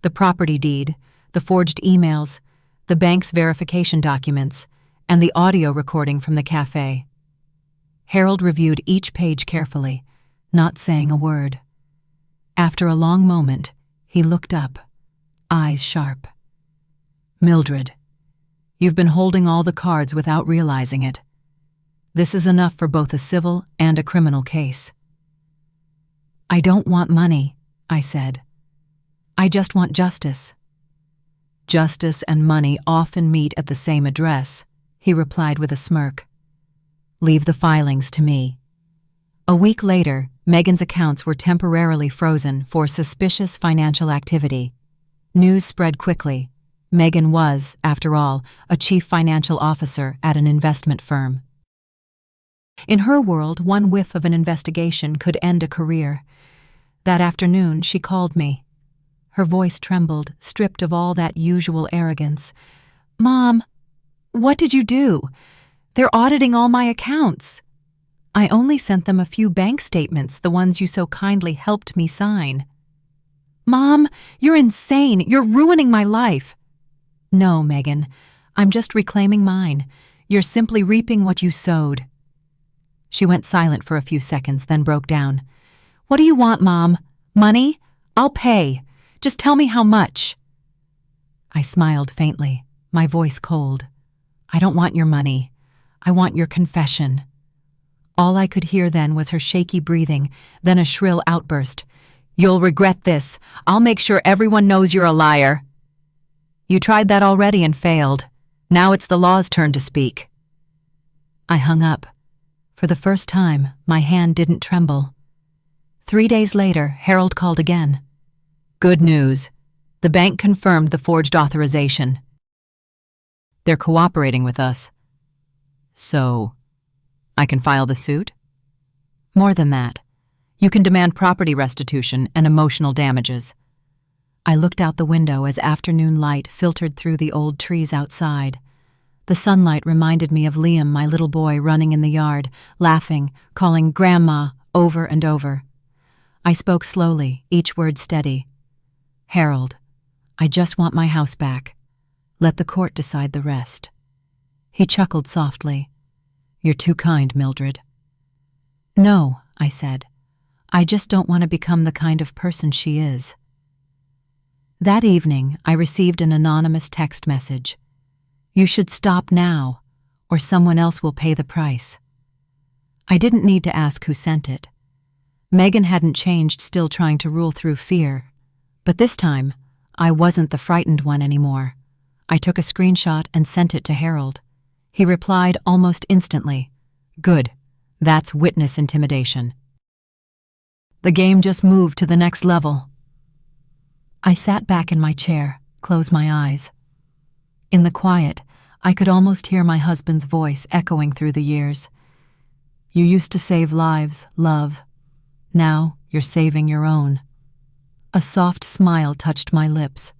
the property deed, the forged emails, the bank's verification documents, and the audio recording from the cafe. Harold reviewed each page carefully, not saying a word. After a long moment, he looked up, eyes sharp. "Mildred, you've been holding all the cards without realizing it. This is enough for both a civil and a criminal case." "I don't want money," I said. "I just want justice." "Justice and money often meet at the same address," he replied with a smirk. "Leave the filings to me." A week later, Megan's accounts were temporarily frozen for suspicious financial activity. News spread quickly. Megan was, after all, a chief financial officer at an investment firm. In her world, one whiff of an investigation could end a career. That afternoon, she called me. Her voice trembled, stripped of all that usual arrogance. "Mom, what did you do? They're auditing all my accounts." "I only sent them a few bank statements, the ones you so kindly helped me sign." "Mom, you're insane. You're ruining my life." "No, Megan, I'm just reclaiming mine. You're simply reaping what you sowed." She went silent for a few seconds, then broke down. "What do you want, Mom? Money? I'll pay. Just tell me how much." I smiled faintly, my voice cold. "I don't want your money. I want your confession." All I could hear then was her shaky breathing, then a shrill outburst. "You'll regret this. I'll make sure everyone knows you're a liar." "You tried that already and failed. Now it's the law's turn to speak." I hung up. For the first time, my hand didn't tremble. 3 days later, Harold called again. "Good news. The bank confirmed the forged authorization. They're cooperating with us." "So, I can file the suit?" "More than that. You can demand property restitution and emotional damages." I looked out the window as afternoon light filtered through the old trees outside. The sunlight reminded me of Liam, my little boy, running in the yard, laughing, calling Grandma over and over. I spoke slowly, each word steady. "Harold, I just want my house back. Let the court decide the rest." He chuckled softly. "You're too kind, Mildred." "No," I said. "I just don't want to become the kind of person she is." That evening, I received an anonymous text message. "You should stop now, or someone else will pay the price." I didn't need to ask who sent it. Megan hadn't changed, still trying to rule through fear. But this time, I wasn't the frightened one anymore. I took a screenshot and sent it to Harold. He replied almost instantly. "Good. That's witness intimidation." The game just moved to the next level. I sat back in my chair, closed my eyes. In the quiet, I could almost hear my husband's voice echoing through the years. "You used to save lives, love. Now you're saving your own." A soft smile touched my lips.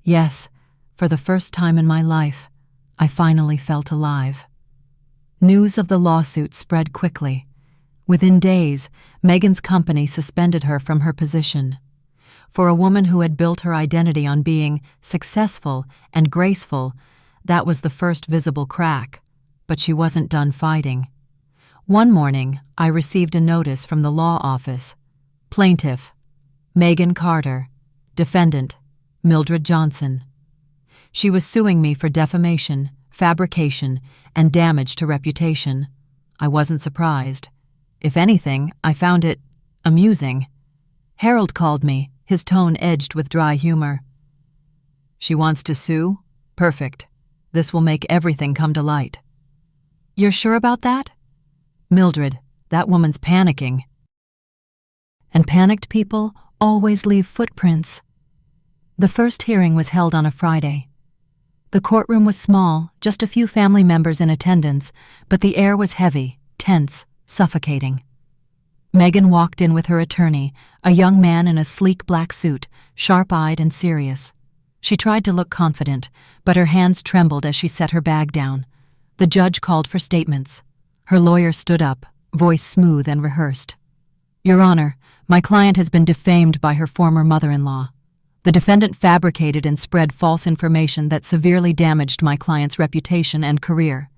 Yes, for the first time in my life, I finally felt alive. News of the lawsuit spread quickly. Within days, Megan's company suspended her from her position. For a woman who had built her identity on being successful and graceful, that was the first visible crack, but she wasn't done fighting. One morning, I received a notice from the law office. Plaintiff, Megan Carter, Defendant, Mildred Johnson. She was suing me for defamation, fabrication, and damage to reputation. I wasn't surprised. If anything, I found it amusing. Harold called me, his tone edged with dry humor. She wants to sue? Perfect. This will make everything come to light. You're sure about that? Mildred, that woman's panicking. And panicked people always leave footprints. The first hearing was held on a Friday. The courtroom was small, just a few family members in attendance, but the air was heavy, tense, suffocating. Megan walked in with her attorney, a young man in a sleek black suit, sharp-eyed and serious. She tried to look confident, but her hands trembled as she set her bag down. The judge called for statements. Her lawyer stood up, voice smooth and rehearsed. Your Honor, my client has been defamed by her former mother-in-law. The defendant fabricated and spread false information that severely damaged my client's reputation and career.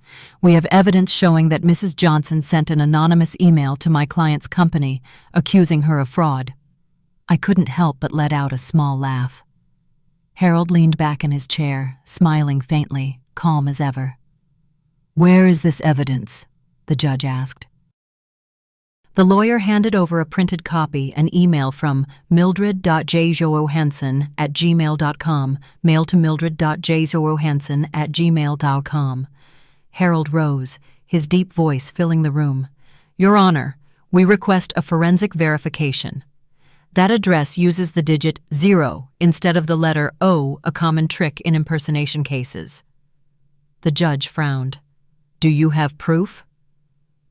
We have evidence showing that Mrs. Johnson sent an anonymous email to my client's company, accusing her of fraud. I couldn't help but let out a small laugh. Harold leaned back in his chair, smiling faintly, calm as ever. Where is this evidence? The judge asked. The lawyer handed over a printed copy, an email from mildred.jjohansen@gmail.com, mailed to mildred.jjohansen@gmail.com. Harold rose, his deep voice filling the room. Your Honor, we request a forensic verification. That address uses the digit 0 instead of the letter O, a common trick in impersonation cases. The judge frowned. Do you have proof?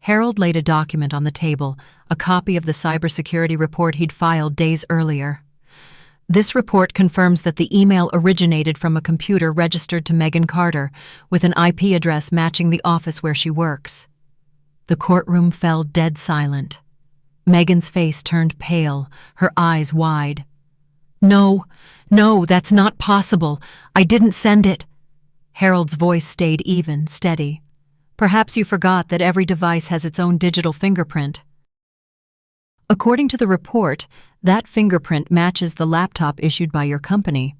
Harold laid a document on the table, a copy of the cybersecurity report he'd filed days earlier. This report confirms that the email originated from a computer registered to Megan Carter, with an IP address matching the office where she works. The courtroom fell dead silent. Megan's face turned pale, her eyes wide. No, that's not possible. I didn't send it. Harold's voice stayed even, steady. Perhaps you forgot that every device has its own digital fingerprint. According to the report, that fingerprint matches the laptop issued by your company.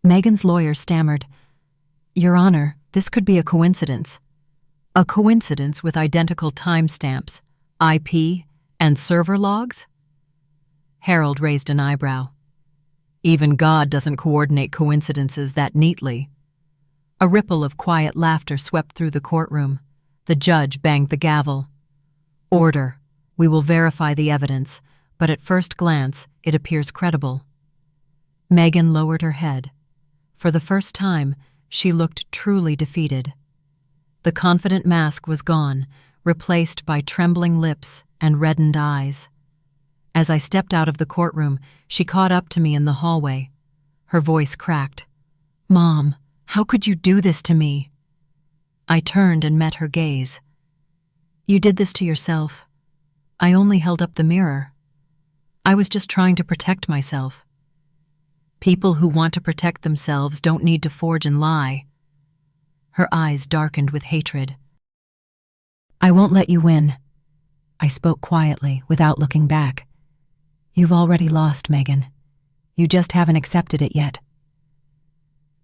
Megan's lawyer stammered, Your Honor, this could be a coincidence. A coincidence with identical timestamps, IP, and server logs? Harold raised an eyebrow. Even God doesn't coordinate coincidences that neatly. A ripple of quiet laughter swept through the courtroom. The judge banged the gavel. Order. We will verify the evidence, but at first glance, it appears credible. Megan lowered her head. For the first time, she looked truly defeated. The confident mask was gone, replaced by trembling lips and reddened eyes. As I stepped out of the courtroom, she caught up to me in the hallway. Her voice cracked. Mom, how could you do this to me? I turned and met her gaze. You did this to yourself. I only held up the mirror. I was just trying to protect myself. People who want to protect themselves don't need to forge and lie. Her eyes darkened with hatred. I won't let you win. I spoke quietly, without looking back. You've already lost, Megan. You just haven't accepted it yet.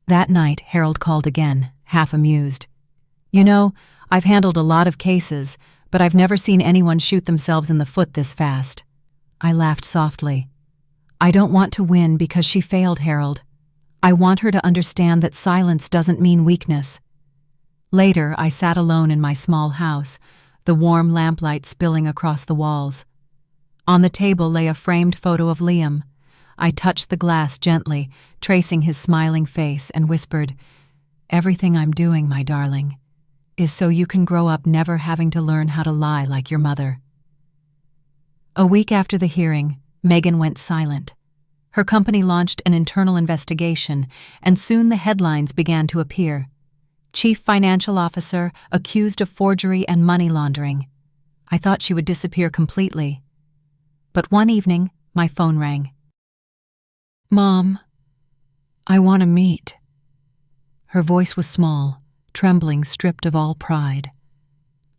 That night, Harold called again, half amused. You know, I've handled a lot of cases, but I've never seen anyone shoot themselves in the foot this fast. I laughed softly. I don't want to win because she failed, Harold. I want her to understand that silence doesn't mean weakness. Later, I sat alone in my small house, the warm lamplight spilling across the walls. On the table lay a framed photo of Liam. I touched the glass gently, tracing his smiling face, and whispered, Everything I'm doing, my darling, is so you can grow up never having to learn how to lie like your mother. A week after the hearing, Megan went silent. Her company launched an internal investigation, and soon the headlines began to appear. Chief Financial Officer accused of forgery and money laundering. I thought she would disappear completely. But one evening, my phone rang. Mom, I want to meet. Her voice was small, trembling, stripped of all pride.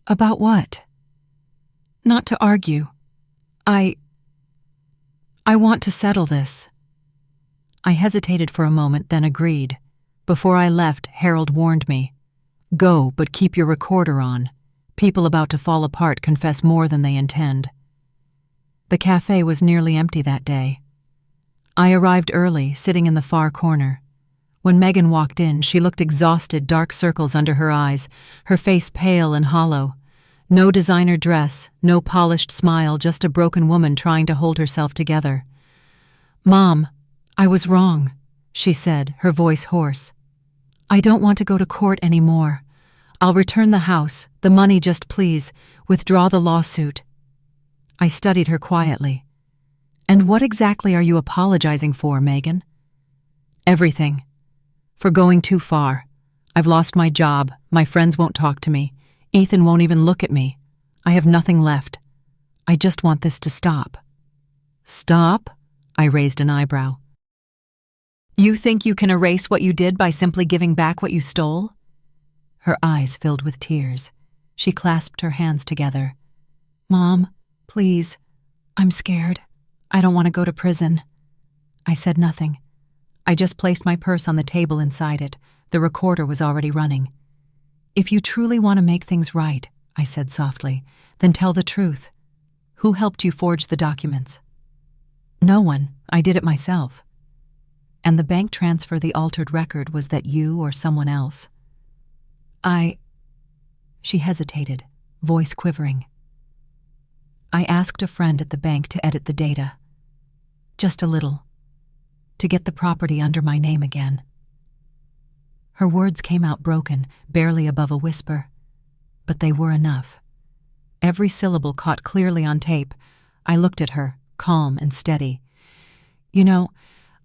About what? Not to argue. I want to settle this. I hesitated for a moment, then agreed. Before I left, Harold warned me. Go, but keep your recorder on. People about to fall apart confess more than they intend. The cafe was nearly empty that day. I arrived early, sitting in the far corner. When Megan walked in, she looked exhausted, dark circles under her eyes, her face pale and hollow. No designer dress, no polished smile, just a broken woman trying to hold herself together. "Mom, I was wrong," she said, her voice hoarse. "I don't want to go to court anymore. I'll return the house, the money, just please, withdraw the lawsuit." I studied her quietly. "And what exactly are you apologizing for, Megan?" "Everything. For going too far. I've lost my job, my friends won't talk to me, Ethan won't even look at me. I have nothing left. I just want this to stop." "Stop?" I raised an eyebrow. "You think you can erase what you did by simply giving back what you stole?" Her eyes filled with tears. She clasped her hands together. "Mom, please. I'm scared. I don't want to go to prison." I said nothing. I just placed my purse on the table inside it. The recorder was already running. "If you truly want to make things right," I said softly, "then tell the truth. Who helped you forge the documents?" "No one. I did it myself." "And the bank transfer, the altered record, was that you or someone else?" She hesitated, voice quivering. "I asked a friend at the bank to edit the data. Just a little. To get the property under my name again." Her words came out broken, barely above a whisper. But they were enough. Every syllable caught clearly on tape. I looked at her, calm and steady. "You know,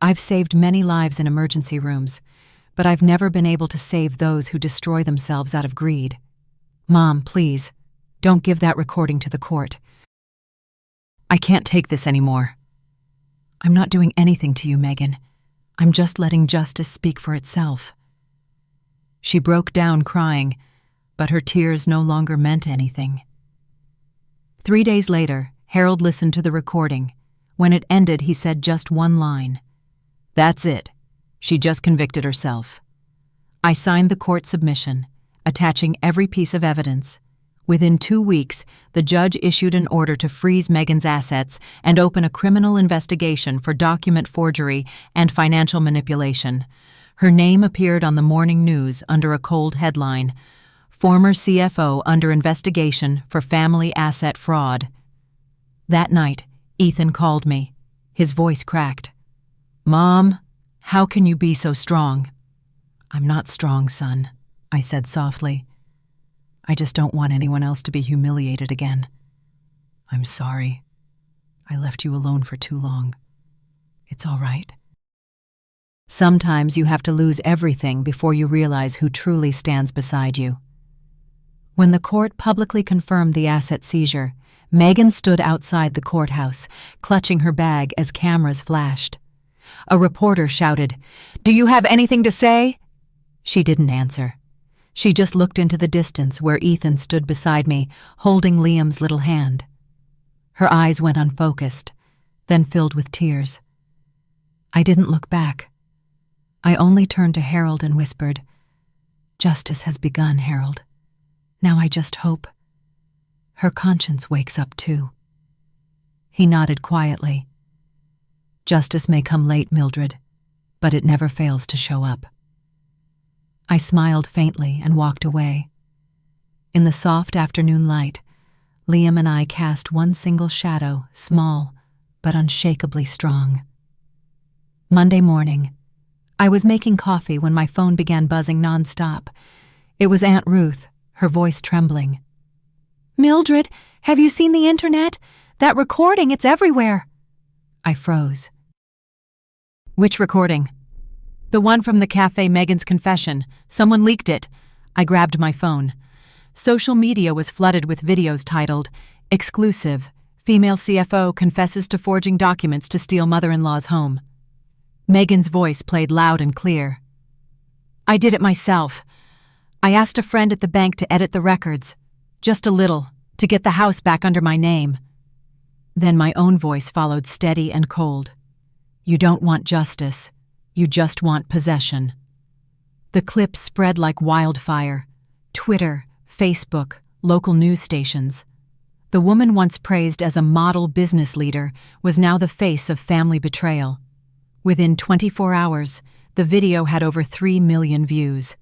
I've saved many lives in emergency rooms, but I've never been able to save those who destroy themselves out of greed. Mom, please, don't give that recording to the court. I can't take this anymore." "I'm not doing anything to you, Megan. I'm just letting justice speak for itself." She broke down crying, but her tears no longer meant anything. 3 days later, Harold listened to the recording. When it ended, he said just one line. "That's it. She just convicted herself." I signed the court submission, attaching every piece of evidence. Within 2 weeks, the judge issued an order to freeze Megan's assets and open a criminal investigation for document forgery and financial manipulation. Her name appeared on the morning news under a cold headline, "Former CFO under investigation for family asset fraud." That night, Ethan called me. His voice cracked. "Mom, how can you be so strong?" "I'm not strong, son," I said softly. "I just don't want anyone else to be humiliated again. I'm sorry. I left you alone for too long. It's all right." Sometimes you have to lose everything before you realize who truly stands beside you. When the court publicly confirmed the asset seizure, Megan stood outside the courthouse, clutching her bag as cameras flashed. A reporter shouted, "Do you have anything to say?" She didn't answer. She just looked into the distance where Ethan stood beside me, holding Liam's little hand. Her eyes went unfocused, then filled with tears. I didn't look back. I only turned to Harold and whispered, "Justice has begun, Harold. Now I just hope her conscience wakes up too." He nodded quietly. "Justice may come late, Mildred, but it never fails to show up." I smiled faintly and walked away. In the soft afternoon light, Liam and I cast one single shadow, small but unshakably strong. Monday morning, I was making coffee when my phone began buzzing nonstop. It was Aunt Ruth, her voice trembling. "Mildred, have you seen the internet? That recording, it's everywhere." I froze. "Which recording?" "The one from the cafe, Megan's confession. Someone leaked it." I grabbed my phone. Social media was flooded with videos titled, "Exclusive. Female CFO confesses to forging documents to steal mother-in-law's home." Megan's voice played loud and clear. "I did it myself. I asked a friend at the bank to edit the records. Just a little, to get the house back under my name." Then my own voice followed, steady and cold. "You don't want justice. You just want possession." The clip spread like wildfire. Twitter, Facebook, local news stations. The woman once praised as a model business leader was now the face of family betrayal. Within 24 hours, the video had over 3 million views.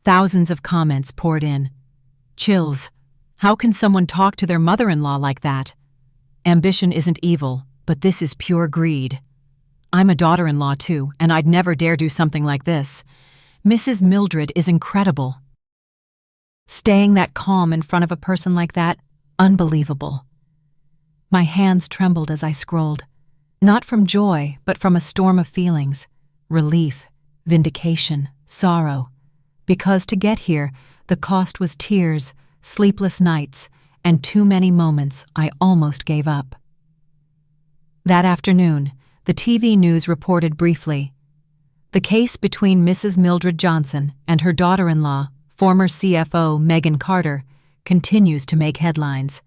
Thousands of comments poured in. Chills. How can someone talk to their mother-in-law like that? Ambition isn't evil, but this is pure greed. I'm a daughter-in-law too, and I'd never dare do something like this. Mrs. Mildred is incredible. Staying that calm in front of a person like that, unbelievable. My hands trembled as I scrolled, not from joy, but from a storm of feelings. Relief, vindication, sorrow. Because to get here, the cost was tears, sleepless nights, and too many moments I almost gave up. That afternoon, the TV news reported briefly. The case between Mrs. Mildred Johnson and her daughter-in-law, former CFO Megan Carter, continues to make headlines.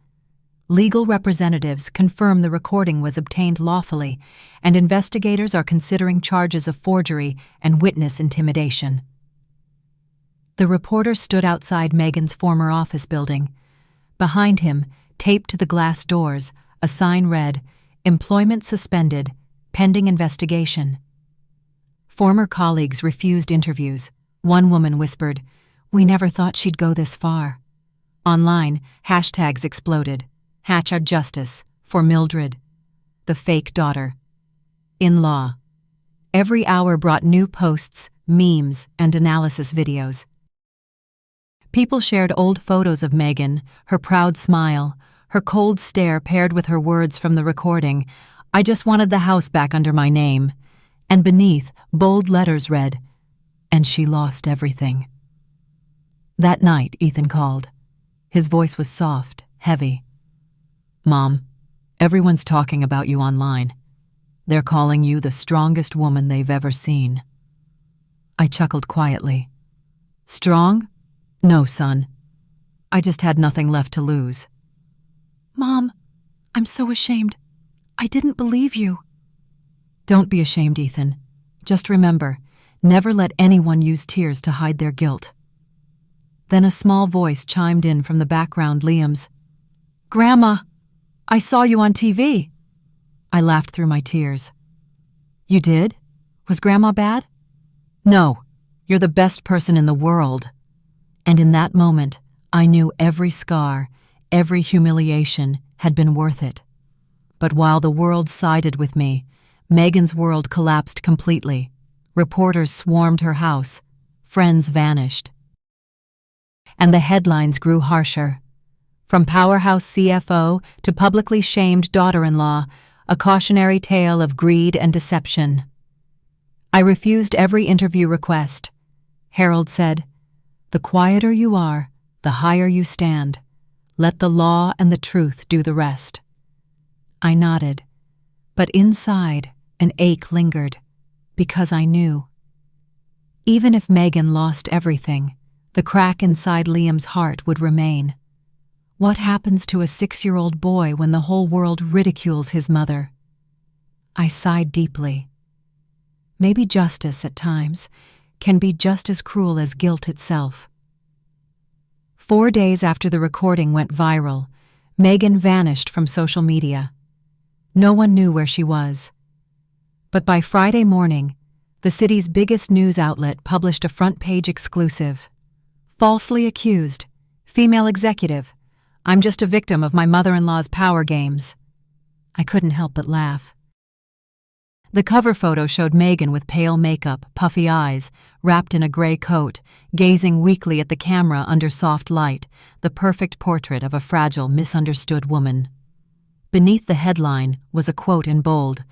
Legal representatives confirm the recording was obtained lawfully, and investigators are considering charges of forgery and witness intimidation. The reporter stood outside Megan's former office building. Behind him, taped to the glass doors, a sign read, "Employment suspended, pending investigation." Former colleagues refused interviews. One woman whispered, "We never thought she'd go this far." Online, hashtags exploded. #Justice for Mildred, the fake daughter. In law. Every hour brought new posts, memes, and analysis videos. People shared old photos of Megan, her proud smile, her cold stare paired with her words from the recording, "I just wanted the house back under my name." And beneath, bold letters read, "And she lost everything." That night, Ethan called. His voice was soft, heavy. "Mom, everyone's talking about you online. They're calling you the strongest woman they've ever seen." I chuckled quietly. "Strong? No, son. I just had nothing left to lose." "Mom, I'm so ashamed. I didn't believe you." "Don't be ashamed, Ethan. Just remember, never let anyone use tears to hide their guilt." Then a small voice chimed in from the background, Liam's. "Grandma, I saw you on TV." I laughed through my tears. "You did? Was Grandma bad?" "No, you're the best person in the world." And in that moment, I knew every scar, every humiliation had been worth it. But while the world sided with me, Megan's world collapsed completely. Reporters swarmed her house. Friends vanished. And the headlines grew harsher. From powerhouse CFO to publicly shamed daughter-in-law, a cautionary tale of greed and deception. I refused every interview request. Harold said, "The quieter you are, the higher you stand. Let the law and the truth do the rest." I nodded, but inside, an ache lingered, because I knew. Even if Megan lost everything, the crack inside Liam's heart would remain. What happens to a 6-year-old boy when the whole world ridicules his mother? I sighed deeply. Maybe justice, at times, can be just as cruel as guilt itself. 4 days after the recording went viral, Megan vanished from social media. No one knew where she was. But by Friday morning, the city's biggest news outlet published a front-page exclusive. "Falsely accused. Female executive. I'm just a victim of my mother-in-law's power games." I couldn't help but laugh. The cover photo showed Megan with pale makeup, puffy eyes, wrapped in a gray coat, gazing weakly at the camera under soft light, the perfect portrait of a fragile, misunderstood woman. Beneath the headline was a quote in bold,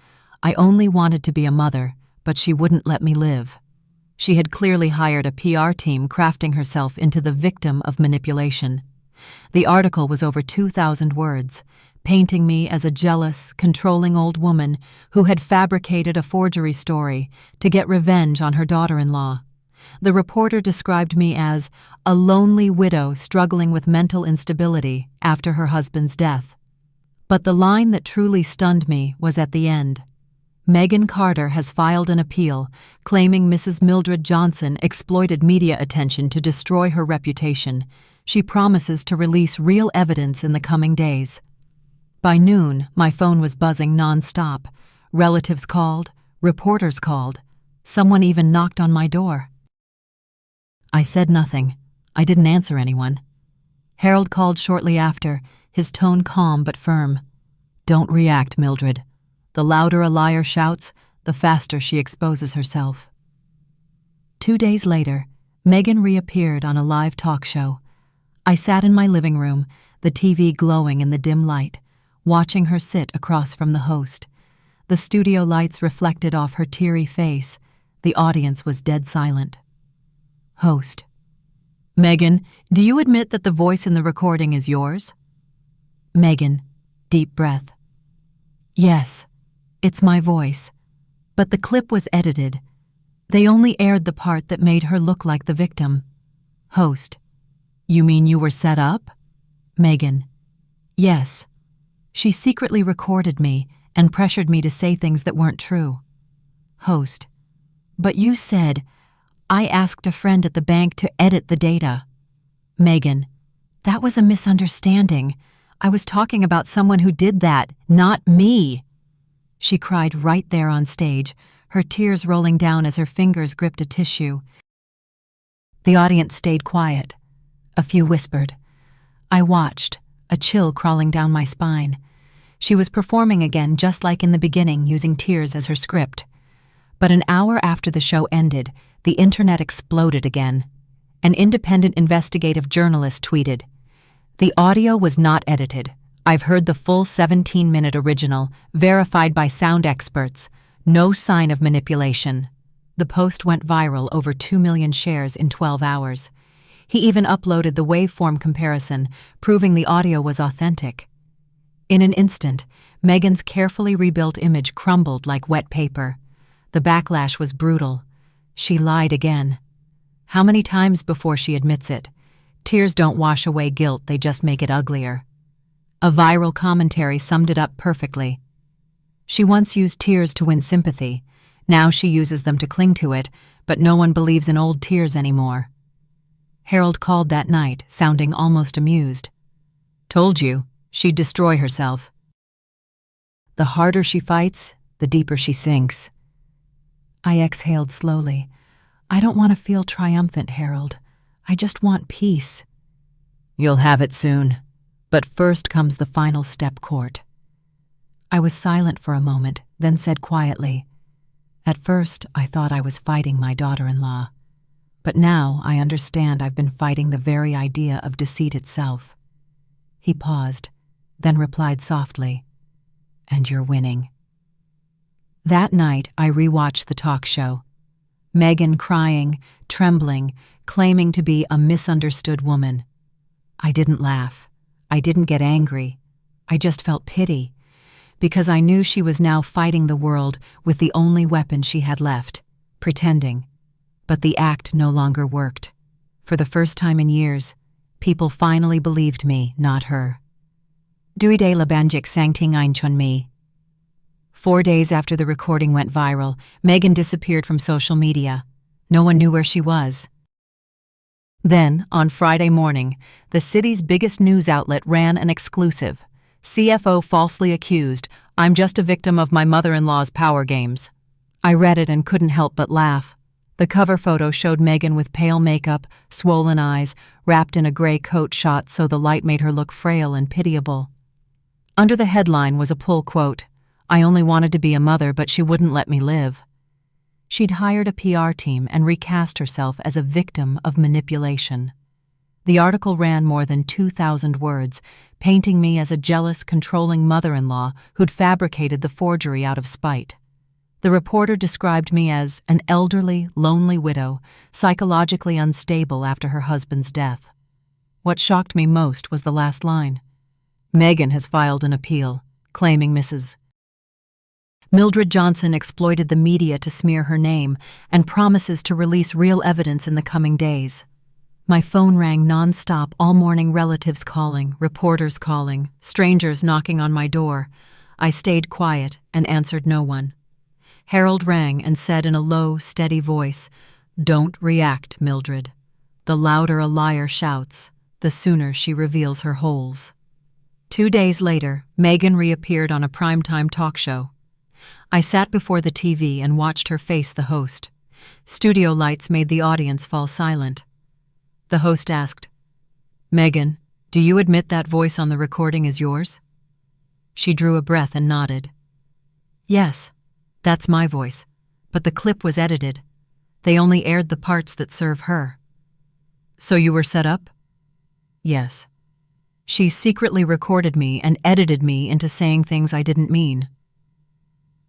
"I only wanted to be a mother, but she wouldn't let me live." She had clearly hired a PR team crafting herself into the victim of manipulation. The article was over 2,000 words, painting me as a jealous, controlling old woman who had fabricated a forgery story to get revenge on her daughter-in-law. The reporter described me as a lonely widow struggling with mental instability after her husband's death. But the line that truly stunned me was at the end. Megan Carter has filed an appeal, claiming Mrs. Mildred Johnson exploited media attention to destroy her reputation. She promises to release real evidence in the coming days. By noon, my phone was buzzing nonstop. Relatives called, reporters called. Someone even knocked on my door. I said nothing. I didn't answer anyone. Harold called shortly after, his tone calm but firm. "Don't react, Mildred. The louder a liar shouts, the faster she exposes herself." 2 days later, Megan reappeared on a live talk show. I sat in my living room, the TV glowing in the dim light, watching her sit across from the host. The studio lights reflected off her teary face. The audience was dead silent. Host: "Megan, do you admit that the voice in the recording is yours?" Megan, deep breath. "Yes, it's my voice. But the clip was edited. They only aired the part that made her look like the victim." Host: "You mean you were set up?" Megan: "Yes. She secretly recorded me and pressured me to say things that weren't true." Host: "But you said, 'I asked a friend at the bank to edit the data.'" Megan: "That was a misunderstanding. I was talking about someone who did that, not me." She cried right there on stage, her tears rolling down as her fingers gripped a tissue. The audience stayed quiet. A few whispered. I watched, a chill crawling down my spine. She was performing again just like in the beginning, using tears as her script. But an hour after the show ended, the internet exploded again. An independent investigative journalist tweeted, "The audio was not edited. I've heard the full 17-minute original, verified by sound experts. No sign of manipulation." The post went viral, over 2 million shares in 12 hours. He even uploaded the waveform comparison, proving the audio was authentic. In an instant, Megan's carefully rebuilt image crumbled like wet paper. The backlash was brutal. She lied again. How many times before she admits it? Tears don't wash away guilt, they just make it uglier. A viral commentary summed it up perfectly. She once used tears to win sympathy. Now she uses them to cling to it, but no one believes in old tears anymore. Harold called that night, sounding almost amused. "Told you, she'd destroy herself. The harder she fights, the deeper she sinks." I exhaled slowly. "I don't want to feel triumphant, Harold. I just want peace." "You'll have it soon. But first comes the final step, court." I was silent for a moment, then said quietly, "At first, I thought I was fighting my daughter-in-law. But now I understand I've been fighting the very idea of deceit itself." He paused, then replied softly, "And you're winning." That night, I rewatched the talk show. Megan crying, trembling, claiming to be a misunderstood woman. I didn't laugh. I didn't get angry. I just felt pity, because I knew she was now fighting the world with the only weapon she had left, pretending. But the act no longer worked. For the first time in years, people finally believed me, not her. Dui de labanjik sang ting ein chun mi. 4 days after the recording went viral, Megan disappeared from social media. No one knew where she was. Then, on Friday morning, the city's biggest news outlet ran an exclusive. CFO falsely accused, "I'm just a victim of my mother-in-law's power games." I read it and couldn't help but laugh. The cover photo showed Megan with pale makeup, swollen eyes, wrapped in a gray coat shot so the light made her look frail and pitiable. Under the headline was a pull quote, "I only wanted to be a mother, but she wouldn't let me live." She'd hired a PR team and recast herself as a victim of manipulation. The article ran more than 2,000 words, painting me as a jealous, controlling mother-in-law who'd fabricated the forgery out of spite. The reporter described me as an elderly, lonely widow, psychologically unstable after her husband's death. What shocked me most was the last line. Megan has filed an appeal, claiming Mrs. Mildred Johnson exploited the media to smear her name and promises to release real evidence in the coming days. My phone rang non-stop all morning, relatives calling, reporters calling, strangers knocking on my door. I stayed quiet and answered no one. Harold rang and said in a low, steady voice, "Don't react, Mildred. The louder a liar shouts, the sooner she reveals her holes." 2 days later, Megan reappeared on a primetime talk show. I sat before the TV and watched her face the host. Studio lights made the audience fall silent. The host asked, "Megan, do you admit that voice on the recording is yours?" She drew a breath and nodded. "Yes, that's my voice, but the clip was edited. They only aired the parts that serve her." "So you were set up?" "Yes. She secretly recorded me and edited me into saying things I didn't mean."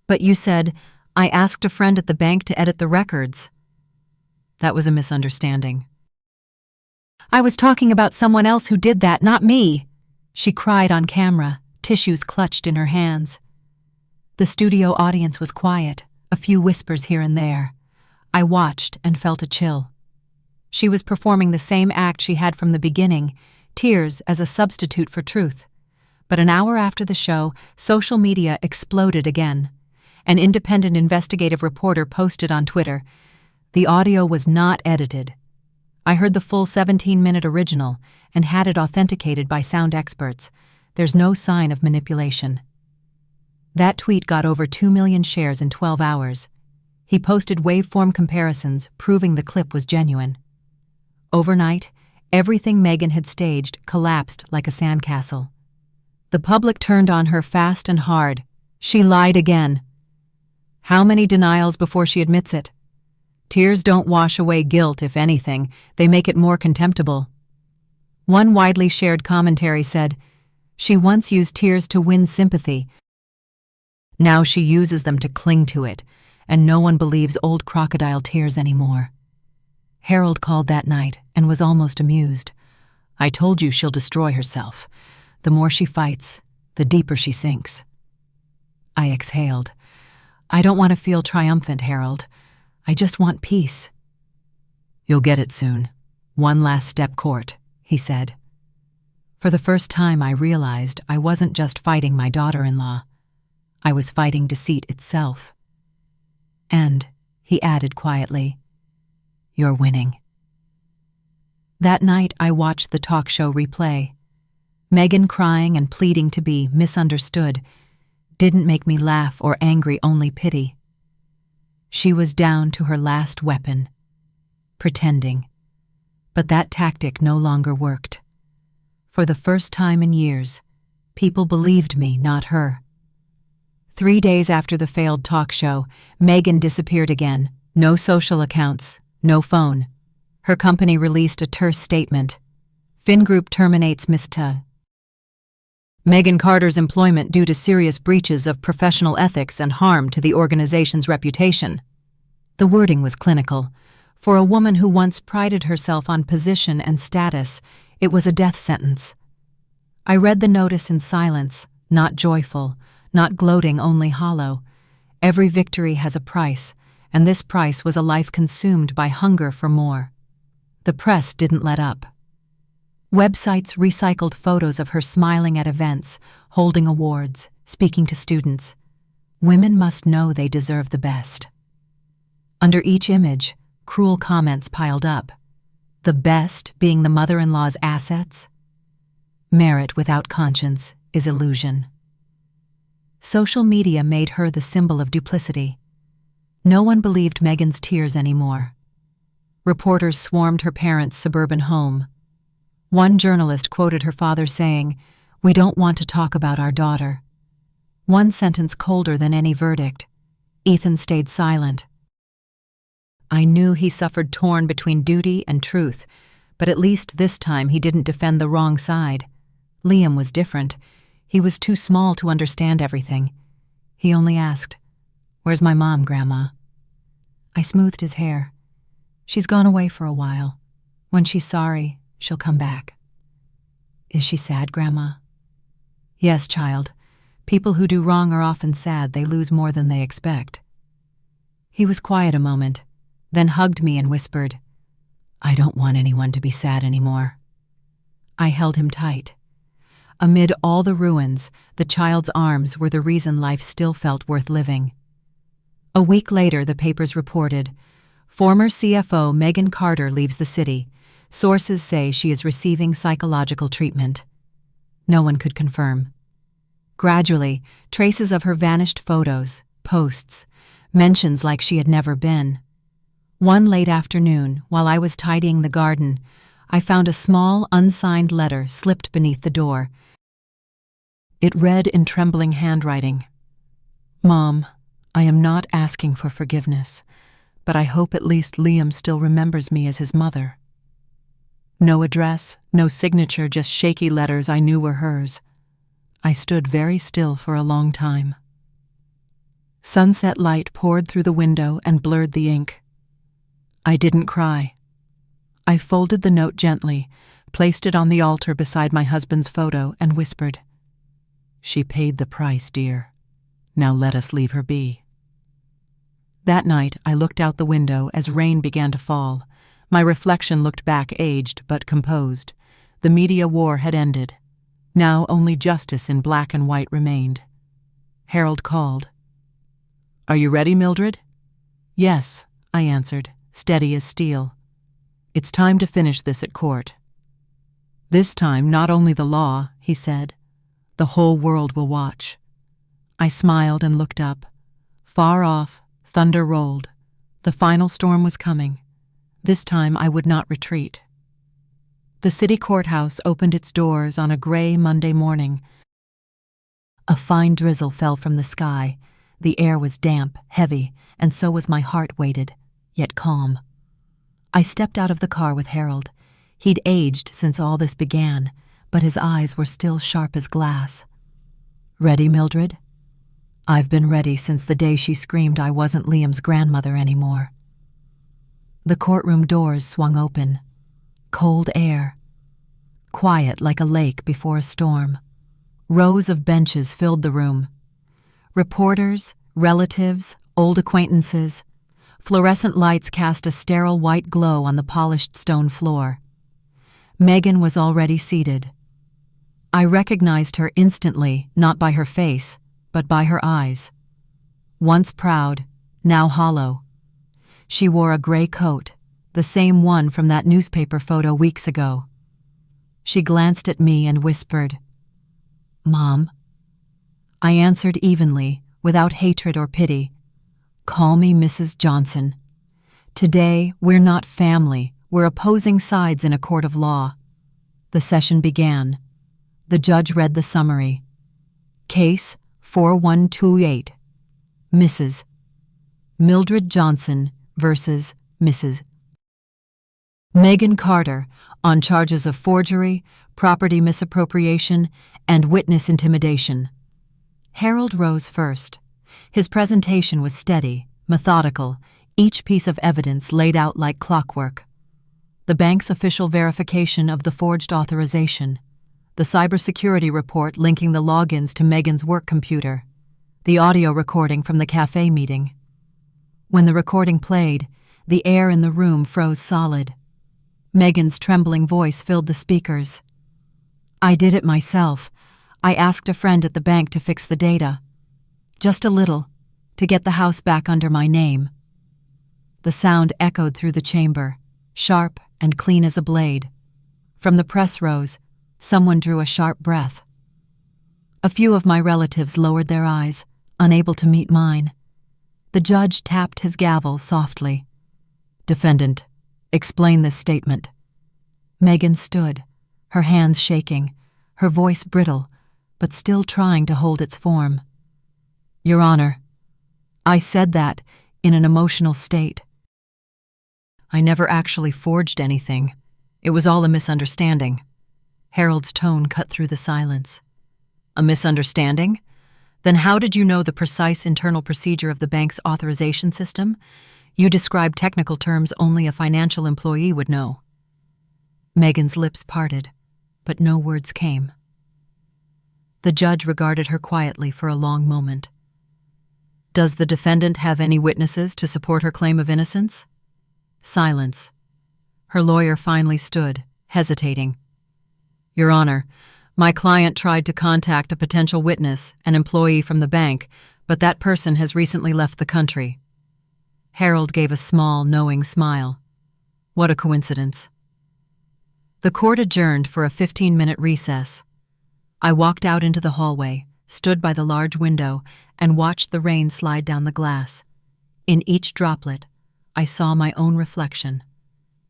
"But you said, 'I asked a friend at the bank to edit the records.'" "That was a misunderstanding." "I was talking about someone else who did that, not me," she cried on camera, tissues clutched in her hands. The studio audience was quiet, a few whispers here and there. I watched and felt a chill. She was performing the same act she had from the beginning, tears as a substitute for truth. But an hour after the show, social media exploded again. An independent investigative reporter posted on Twitter, "The audio was not edited. I heard the full 17-minute original and had it authenticated by sound experts. There's no sign of manipulation." That tweet got over 2 million shares in 12 hours. He posted waveform comparisons, proving the clip was genuine. Overnight, everything Megan had staged collapsed like a sandcastle. The public turned on her fast and hard. She lied again. How many denials before she admits it? Tears don't wash away guilt, if anything, they make it more contemptible. One widely shared commentary said, "She once used tears to win sympathy. Now she uses them to cling to it, and no one believes old crocodile tears anymore." Harold called that night and was almost amused. "I told you she'll destroy herself. The more she fights, the deeper she sinks." I exhaled. "I don't want to feel triumphant, Harold. I just want peace." "You'll get it soon. One last step court," he said. For the first time I realized I wasn't just fighting my daughter-in-law. I was fighting deceit itself. "And," he added quietly, "you're winning." That night I watched the talk show replay. Megan crying and pleading to be misunderstood didn't make me laugh or angry, only pity. She was down to her last weapon, pretending. But that tactic no longer worked. For the first time in years, people believed me, not her. 3 days after the failed talk show, Megan disappeared again. No social accounts, no phone. Her company released a terse statement. "Fingroup terminates Mr. Megan Carter's employment due to serious breaches of professional ethics and harm to the organization's reputation." The wording was clinical. For a woman who once prided herself on position and status, it was a death sentence. I read the notice in silence, not joyful, not gloating, only hollow. Every victory has a price, and this price was a life consumed by hunger for more. The press didn't let up. Websites recycled photos of her smiling at events, holding awards, speaking to students. Women must know they deserve the best. Under each image, cruel comments piled up. The best being the mother-in-law's assets? Merit without conscience is illusion. Social media made her the symbol of duplicity. No one believed Megan's tears anymore. Reporters swarmed her parents' suburban home. One journalist quoted her father saying, "We don't want to talk about our daughter." One sentence colder than any verdict. Ethan stayed silent. I knew he suffered torn between duty and truth, but at least this time he didn't defend the wrong side. Liam was different. He was too small to understand everything. He only asked, "Where's my mom, Grandma?" I smoothed his hair. "She's gone away for a while. When she's sorry, she'll come back." "Is she sad, Grandma?" "Yes, child. People who do wrong are often sad. They lose more than they expect." He was quiet a moment, then hugged me and whispered, "I don't want anyone to be sad anymore." I held him tight. Amid all the ruins, the child's arms were the reason life still felt worth living. A week later, the papers reported, former CFO Megan Carter leaves the city. Sources say she is receiving psychological treatment. No one could confirm. Gradually, traces of her vanished photos, posts, mentions like she had never been. One late afternoon, while I was tidying the garden, I found a small, unsigned letter slipped beneath the door. It read in trembling handwriting, "Mom, I am not asking for forgiveness, but I hope at least Liam still remembers me as his mother." No address, no signature, just shaky letters I knew were hers. I stood very still for a long time. Sunset light poured through the window and blurred the ink. I didn't cry. I folded the note gently, placed it on the altar beside my husband's photo, and whispered, "She paid the price, dear. Now let us leave her be." That night, I looked out the window as rain began to fall. My reflection looked back aged but composed. The media war had ended. Now only justice in black and white remained. Harold called. "Are you ready, Mildred?" "Yes," I answered, steady as steel. "It's time to finish this at court." "This time, not only the law," he said. "The whole world will watch." I smiled and looked up. Far off, thunder rolled. The final storm was coming. This time I would not retreat. The city courthouse opened its doors on a gray Monday morning. A fine drizzle fell from the sky. The air was damp, heavy, and so was my heart, weighted, yet calm. I stepped out of the car with Harold. He'd aged since all this began, but his eyes were still sharp as glass. "Ready, Mildred?" "I've been ready since the day she screamed I wasn't Liam's grandmother anymore." The courtroom doors swung open. Cold air. Quiet like a lake before a storm. Rows of benches filled the room. Reporters, relatives, old acquaintances. Fluorescent lights cast a sterile white glow on the polished stone floor. Megan was already seated. I recognized her instantly, not by her face, but by her eyes. Once proud, now hollow. She wore a gray coat, the same one from that newspaper photo weeks ago. She glanced at me and whispered, "Mom." I answered evenly, without hatred or pity. "Call me Mrs. Johnson. Today, we're not family, we're opposing sides in a court of law." The session began. The judge read the summary. Case 4128. Mrs. Mildred Johnson versus Mrs. Megan Carter on charges of forgery, property misappropriation, and witness intimidation. Harold rose first. His presentation was steady, methodical, each piece of evidence laid out like clockwork. The bank's official verification of the forged authorization, the cybersecurity report linking the logins to Megan's work computer, the audio recording from the cafe meeting. When the recording played, the air in the room froze solid. Megan's trembling voice filled the speakers. "I did it myself. I asked a friend at the bank to fix the data. Just a little, to get the house back under my name." The sound echoed through the chamber, sharp and clean as a blade. From the press rows, someone drew a sharp breath. A few of my relatives lowered their eyes, unable to meet mine. The judge tapped his gavel softly. "Defendant, explain this statement." Megan stood, her hands shaking, her voice brittle, but still trying to hold its form. "Your Honor, I said that in an emotional state. I never actually forged anything. It was all a misunderstanding." Harold's tone cut through the silence. "A misunderstanding? Then how did you know the precise internal procedure of the bank's authorization system? You described technical terms only a financial employee would know." Megan's lips parted, but no words came. The judge regarded her quietly for a long moment. "Does the defendant have any witnesses to support her claim of innocence?" Silence. Her lawyer finally stood, hesitating. "Your Honor, my client tried to contact a potential witness, an employee from the bank, but that person has recently left the country. Harold gave a small, knowing smile. What a coincidence. The court adjourned for a 15-minute recess. I walked out into the hallway, stood by the large window, and watched the rain slide down the glass. In each droplet, I saw my own reflection.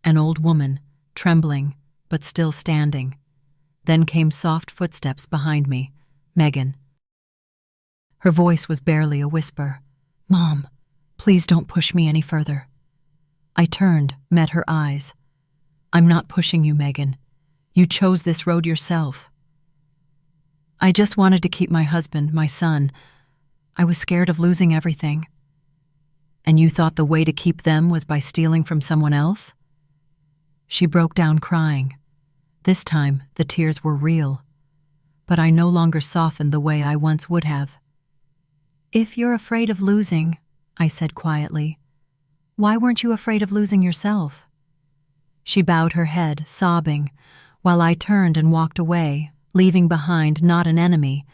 An old woman, trembling, but still standing. Then came soft footsteps behind me. Megan. Her voice was barely a whisper. "Mom, please don't push me any further." I turned, met her eyes. "I'm not pushing you, Megan. You chose this road yourself." "I just wanted to keep my husband, my son. I was scared of losing everything." "And you thought the way to keep them was by stealing from someone else?" She broke down crying. This time, the tears were real. But I no longer softened the way I once would have. "If you're afraid of losing," I said quietly, "why weren't you afraid of losing yourself?" She bowed her head, sobbing, while I turned and walked away, leaving behind not an enemy,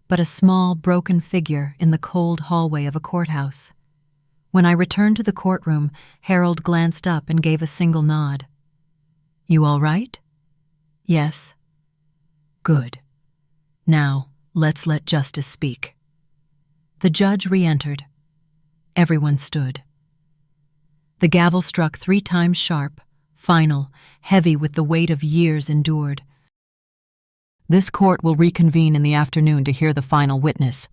but a small, broken figure in the cold hallway of a courthouse. When I returned to the courtroom, Harold glanced up and gave a single nod. "You all right?" "Yes." "Good. Now, let's let justice speak." The judge re-entered. Everyone stood. The gavel struck 3 times sharp, final, heavy with the weight of years endured. "This court will reconvene in the afternoon to hear the final witness."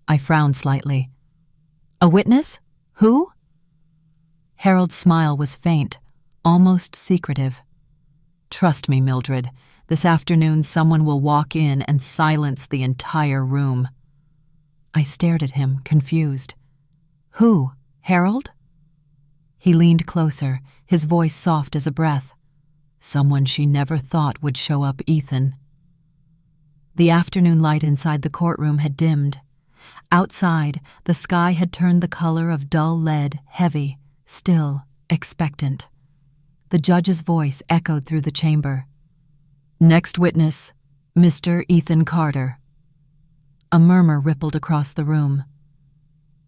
I frowned slightly. "A witness? Who?" Harold's smile was faint, almost secretive. "Trust me, Mildred, this afternoon someone will walk in and silence the entire room." I stared at him, confused. "Who? Harold?" He leaned closer, his voice soft as a breath. "Someone she never thought would show up, Ethan." The afternoon light inside the courtroom had dimmed. Outside, the sky had turned the color of dull lead, heavy, still, expectant. The judge's voice echoed through the chamber. "Next witness, Mr. Ethan Carter." A murmur rippled across the room.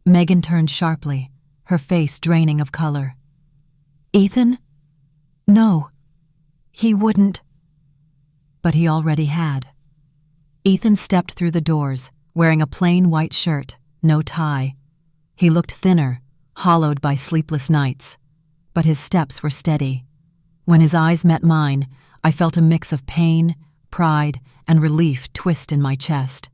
Megan turned sharply, her face draining of color. "Ethan? No. He wouldn't." But he already had. Ethan stepped through the doors, wearing a plain white shirt, no tie. He looked thinner, hollowed by sleepless nights, but his steps were steady. When his eyes met mine, I felt a mix of pain, pride, and relief twist in my chest.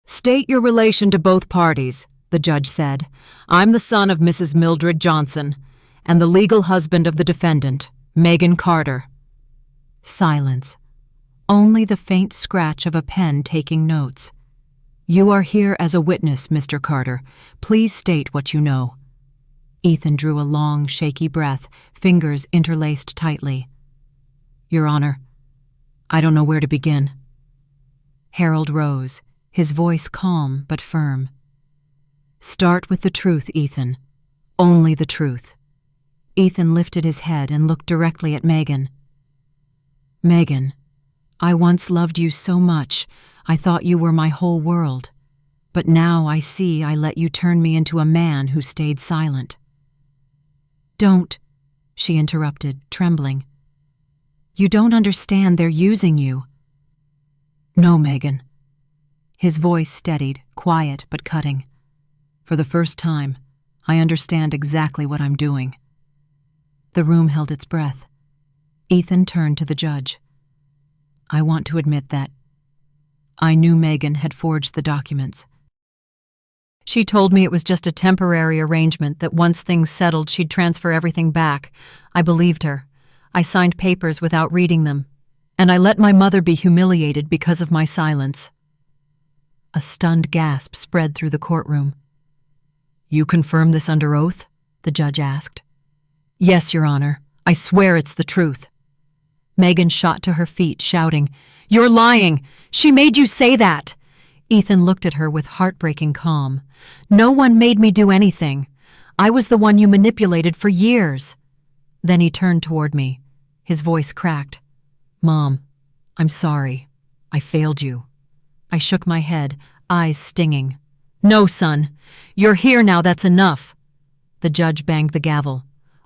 "State your relation to both parties," the judge said. "I'm the son of Mrs. Mildred Johnson, and the legal husband of the defendant, Megan Carter." Silence. Only the faint scratch of a pen taking notes. "You are here as a witness, Mr. Carter. Please state what you know." Ethan drew a long, shaky breath, fingers interlaced tightly. "Your Honor, I don't know where to begin." Harold rose, his voice calm but firm. "Start with the truth, Ethan. Only the truth." Ethan lifted his head and looked directly at Megan. "Megan, I once loved you so much, I thought you were my whole world. But now I see I let you turn me into a man who stayed silent." "Don't," she interrupted, trembling. "You don't understand, they're using you." "No, Megan." His voice steadied, quiet but cutting. "For the first time, I understand exactly what I'm doing." The room held its breath. Ethan turned to the judge. "I want to admit that I knew Megan had forged the documents. She told me it was just a temporary arrangement, that once things settled, she'd transfer everything back. I believed her. I signed papers without reading them, and I let my mother be humiliated because of my silence." A stunned gasp spread through the courtroom. "You confirm this under oath?" the judge asked. "Yes, Your Honor. I swear it's the truth." Megan shot to her feet, shouting, "You're lying! She made you say that!" Ethan looked at her with heartbreaking calm. "No one made me do anything. I was the one you manipulated for years." Then he turned toward me. His voice cracked. "Mom, I'm sorry. I failed you." I shook my head, eyes stinging. "No, son. You're here now, that's enough." The judge banged the gavel.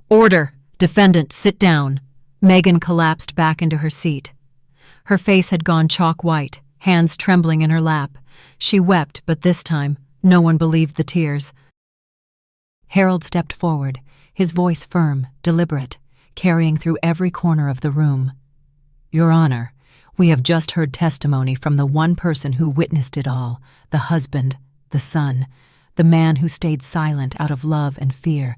"Order! Defendant, sit down." Megan collapsed back into her seat. Her face had gone chalk white, hands trembling in her lap. She wept, but this time, no one believed the tears. Harold stepped forward, his voice firm, deliberate, carrying through every corner of the room. "Your Honor, we have just heard testimony from the one person who witnessed it all, the husband, the son, the man who stayed silent out of love and fear,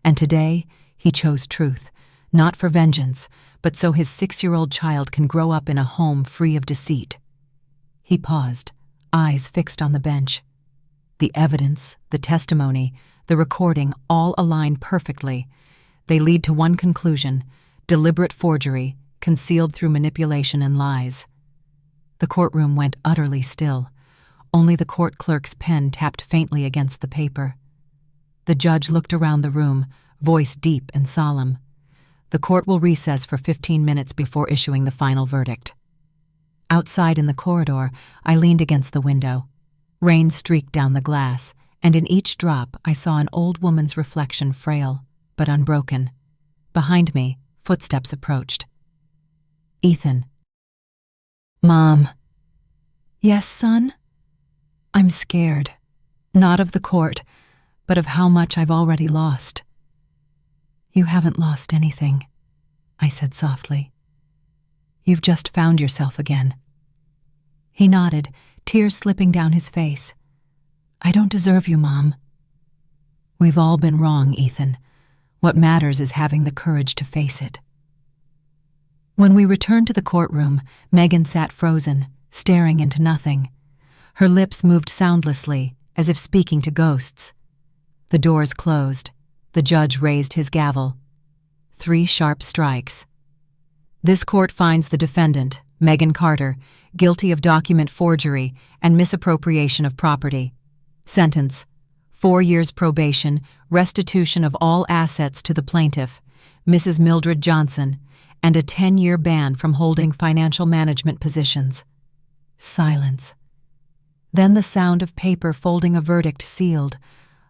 and today he chose truth, not for vengeance, but so his 6-year-old child can grow up in a home free of deceit." He paused, eyes fixed on the bench. The evidence, the testimony, the recording all align perfectly. They lead to one conclusion: deliberate forgery, concealed through manipulation and lies. The courtroom went utterly still. Only the court clerk's pen tapped faintly against the paper. The judge looked around the room, voice deep and solemn. "The court will recess for 15 minutes before issuing the final verdict." Outside in the corridor, I leaned against the window. Rain streaked down the glass, and in each drop I saw an old woman's reflection, frail but unbroken. Behind me, footsteps approached. "Ethan." "Mom." "Yes, son?" "I'm scared. Not of the court, but of how much I've already lost." "You haven't lost anything," I said softly. "You've just found yourself again." He nodded, tears slipping down his face. "I don't deserve you, Mom." "We've all been wrong, Ethan. What matters is having the courage to face it." When we returned to the courtroom, Megan sat frozen, staring into nothing. Her lips moved soundlessly, as if speaking to ghosts. The doors closed. The judge raised his gavel. 3 sharp strikes. "This court finds the defendant, Megan Carter, guilty of document forgery and misappropriation of property. Sentence: 4 years probation, restitution of all assets to the plaintiff, Mrs. Mildred Johnson, and a 10-year ban from holding financial management positions." Silence. Then the sound of paper folding a verdict sealed.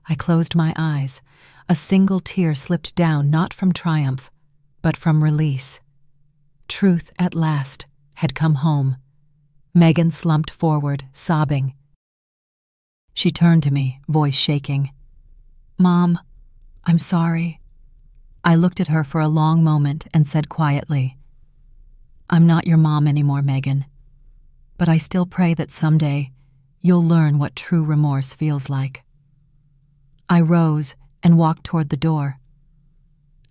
I closed my eyes. A single tear slipped down, not from triumph, but from release. Truth, at last, had come home. Megan slumped forward, sobbing. She turned to me, voice shaking. "Mom, I'm sorry." I looked at her for a long moment and said quietly, "I'm not your mom anymore, Megan, but I still pray that someday you'll learn what true remorse feels like." I rose and walked toward the door.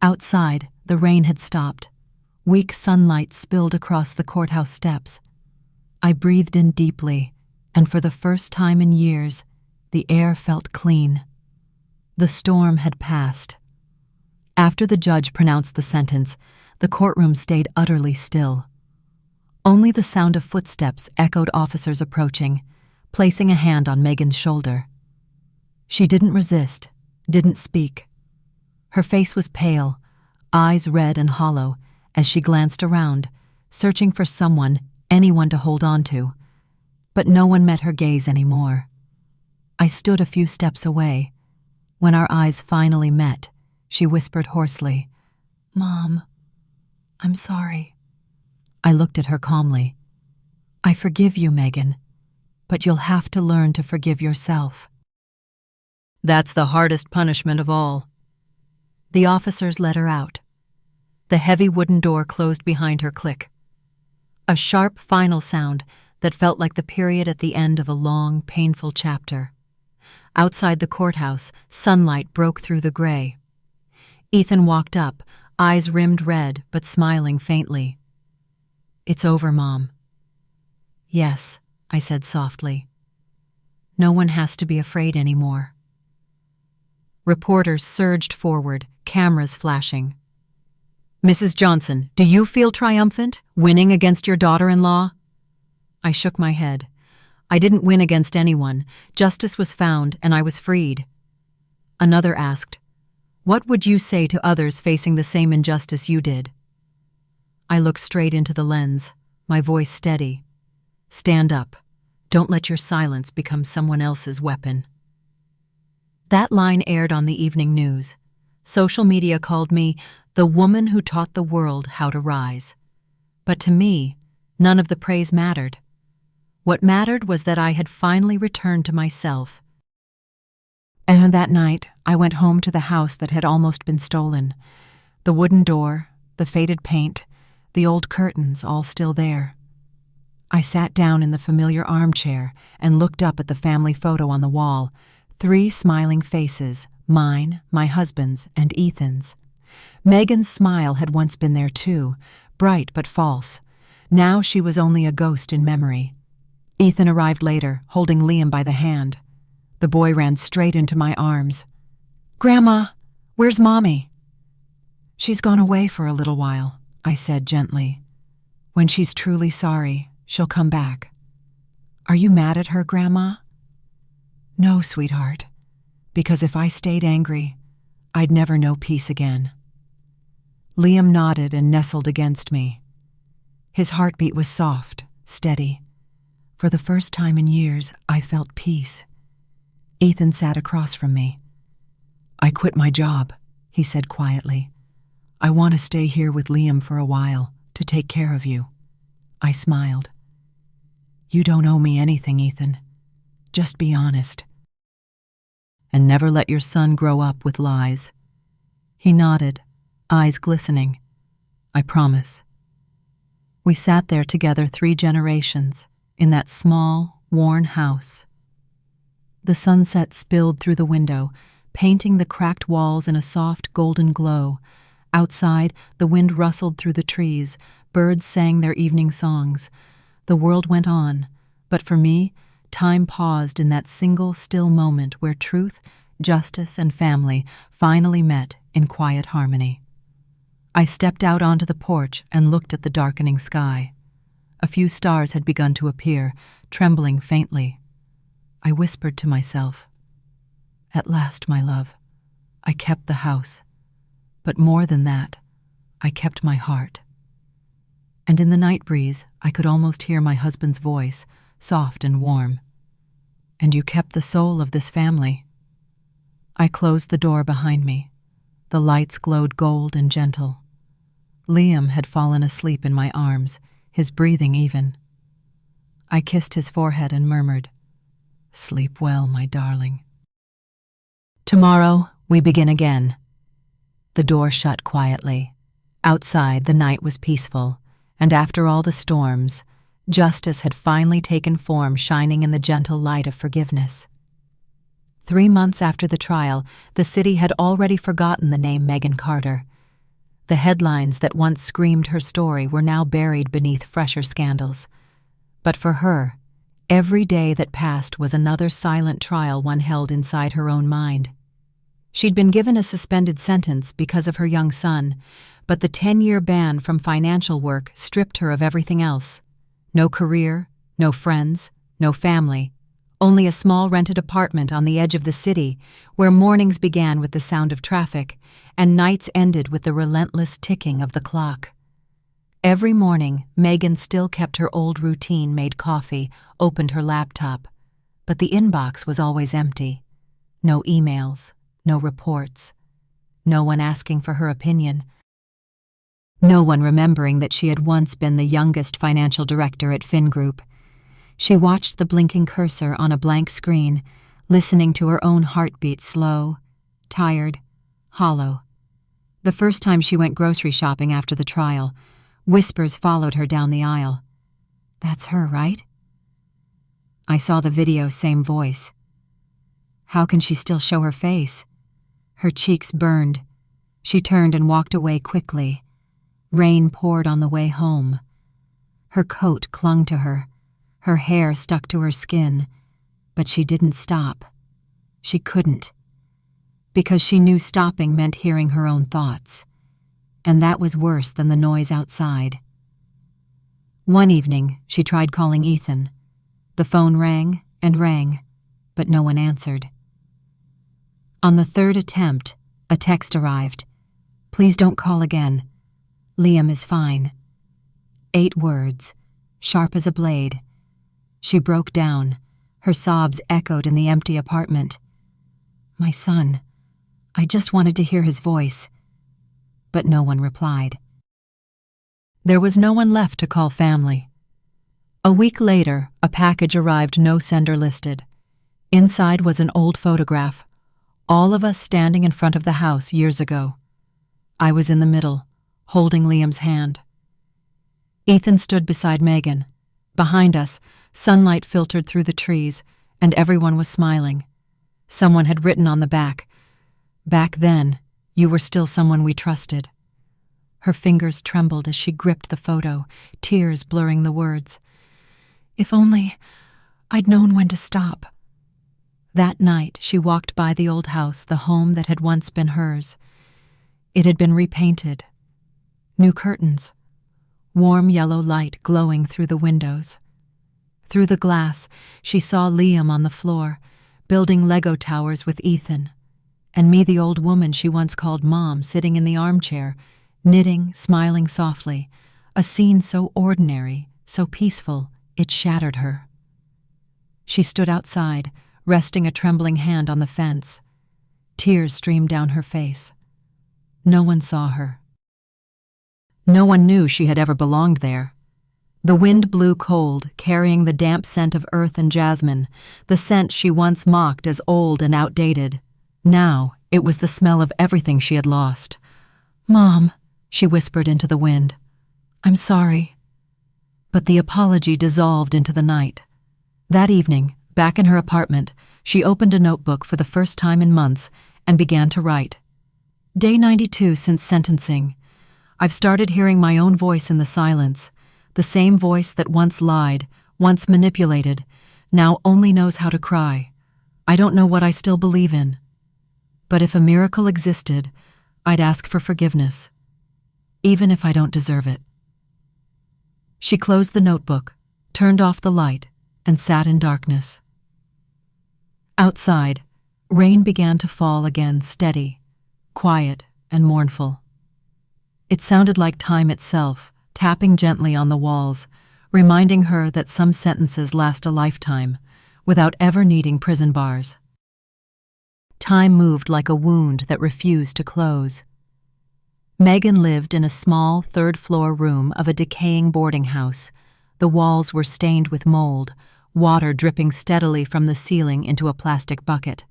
Outside, the rain had stopped. Weak sunlight spilled across the courthouse steps. I breathed in deeply, and for the first time in years, the air felt clean. The storm had passed. After the judge pronounced the sentence, the courtroom stayed utterly still. Only the sound of footsteps echoed officers approaching, placing a hand on Megan's shoulder. She didn't resist, didn't speak. Her face was pale, eyes red and hollow, as she glanced around, searching for someone, anyone to hold on to. But no one met her gaze anymore. I stood a few steps away. When our eyes finally met, she whispered hoarsely, "Mom, I'm sorry." I looked at her calmly. "I forgive you, Megan, but you'll have to learn to forgive yourself." "That's the hardest punishment of all." The officers let her out. The heavy wooden door closed behind her click. A sharp final sound that felt like the period at the end of a long, painful chapter. Outside the courthouse, sunlight broke through the gray. Ethan walked up, eyes rimmed red but smiling faintly. "It's over, Mom." "Yes," I said softly. "No one has to be afraid anymore." Reporters surged forward, cameras flashing. "Mrs. Johnson, do you feel triumphant, winning against your daughter-in-law?" I shook my head. I didn't win against anyone. Justice was found, and I was freed. Another asked, "What would you say to others facing the same injustice you did?" I looked straight into the lens, my voice steady. "Stand up. Don't let your silence become someone else's weapon." That line aired on the evening news. Social media called me the woman who taught the world how to rise. But to me, none of the praise mattered. What mattered was that I had finally returned to myself. And that night, I went home to the house that had almost been stolen. The wooden door, the faded paint, the old curtains all still there. I sat down in the familiar armchair and looked up at the family photo on the wall. 3 smiling faces, mine, my husband's, and Ethan's. Megan's smile had once been there too, bright but false. Now she was only a ghost in memory. Ethan arrived later, holding Liam by the hand. The boy ran straight into my arms. "Grandma, where's Mommy?" "She's gone away for a little while," I said gently. "When she's truly sorry, she'll come back." "Are you mad at her, Grandma?" "No, sweetheart, because if I stayed angry, I'd never know peace again." Liam nodded and nestled against me. His heartbeat was soft, steady. For the first time in years, I felt peace. Ethan sat across from me. "I quit my job," he said quietly. "I want to stay here with Liam for a while, to take care of you." I smiled. "You don't owe me anything, Ethan. Just be honest. And never let your son grow up with lies." He nodded, eyes glistening. "I promise." We sat there together 3 generations, in that small, worn house. The sunset spilled through the window, painting the cracked walls in a soft golden glow. Outside, the wind rustled through the trees, birds sang their evening songs. The world went on, but for me, time paused in that single still moment where truth, justice, and family finally met in quiet harmony. I stepped out onto the porch and looked at the darkening sky. A few stars had begun to appear, trembling faintly. I whispered to myself, "At last, my love, I kept the house. But more than that, I kept my heart." And in the night breeze, I could almost hear my husband's voice, soft and warm. "And you kept the soul of this family." I closed the door behind me. The lights glowed gold and gentle. Liam had fallen asleep in my arms, his breathing even. I kissed his forehead and murmured, "Sleep well, my darling." Tomorrow, we begin again. The door shut quietly. Outside, the night was peaceful, and after all the storms, justice had finally taken form, shining in the gentle light of forgiveness. 3 months after the trial, the city had already forgotten the name Megan Carter. The headlines that once screamed her story were now buried beneath fresher scandals. But for her, every day that passed was another silent trial one held inside her own mind. She'd been given a suspended sentence because of her young son, but the 10-year ban from financial work stripped her of everything else. No career, no friends, no family, only a small rented apartment on the edge of the city where mornings began with the sound of traffic and nights ended with the relentless ticking of the clock. Every morning, Megan still kept her old routine, made coffee, opened her laptop, but the inbox was always empty. No emails, no reports, no one asking for her opinion. No one remembering that she had once been the youngest financial director at Fin Group. She watched the blinking cursor on a blank screen, listening to her own heartbeat, slow, tired, hollow. The first time she went grocery shopping after the trial, whispers followed her down the aisle. "That's her, right?" I saw the video, same voice. How can she still show her face? Her cheeks burned. She turned and walked away quickly. Rain poured on the way home. Her coat clung to her. Her hair stuck to her skin. But she didn't stop. She couldn't. Because she knew stopping meant hearing her own thoughts. And that was worse than the noise outside. One evening, she tried calling Ethan. The phone rang and rang, but no one answered. On the third attempt, a text arrived. "Please don't call again. Liam is fine." 8 words, sharp as a blade. She broke down. Her sobs echoed in the empty apartment. "My son, I just wanted to hear his voice. But no one replied. There was no one left to call family. A week later, a package arrived, no sender listed. Inside was an old photograph, all of us standing in front of the house years ago. I was in the middle, holding Liam's hand. Ethan stood beside Megan. Behind us, sunlight filtered through the trees, and everyone was smiling. Someone had written on the back, "Back then, you were still someone we trusted." Her fingers trembled as she gripped the photo, tears blurring the words. If only I'd known when to stop. That night, she walked by the old house, the home that had once been hers. It had been repainted. New curtains. Warm yellow light glowing through the windows. Through the glass, she saw Liam on the floor, building Lego towers with Ethan, and me, the old woman she once called Mom, sitting in the armchair, knitting, smiling softly, a scene so ordinary, so peaceful, it shattered her. She stood outside, resting a trembling hand on the fence. Tears streamed down her face. No one saw her. No one knew she had ever belonged there. The wind blew cold, carrying the damp scent of earth and jasmine, the scent she once mocked as old and outdated. Now, it was the smell of everything she had lost. "Mom," she whispered into the wind. "I'm sorry." But the apology dissolved into the night. That evening, back in her apartment, she opened a notebook for the first time in months and began to write. Day 92 since sentencing. I've started hearing my own voice in the silence, the same voice that once lied, once manipulated, now only knows how to cry. I don't know what I still believe in. But if a miracle existed, I'd ask for forgiveness, even if I don't deserve it. She closed the notebook, turned off the light, and sat in darkness. Outside, rain began to fall again, steady, quiet, and mournful. It sounded like time itself, tapping gently on the walls, reminding her that some sentences last a lifetime, without ever needing prison bars. Time moved like a wound that refused to close. Megan lived in a small third-floor room of a decaying boarding house. The walls were stained with mold, water dripping steadily from the ceiling into a plastic bucket.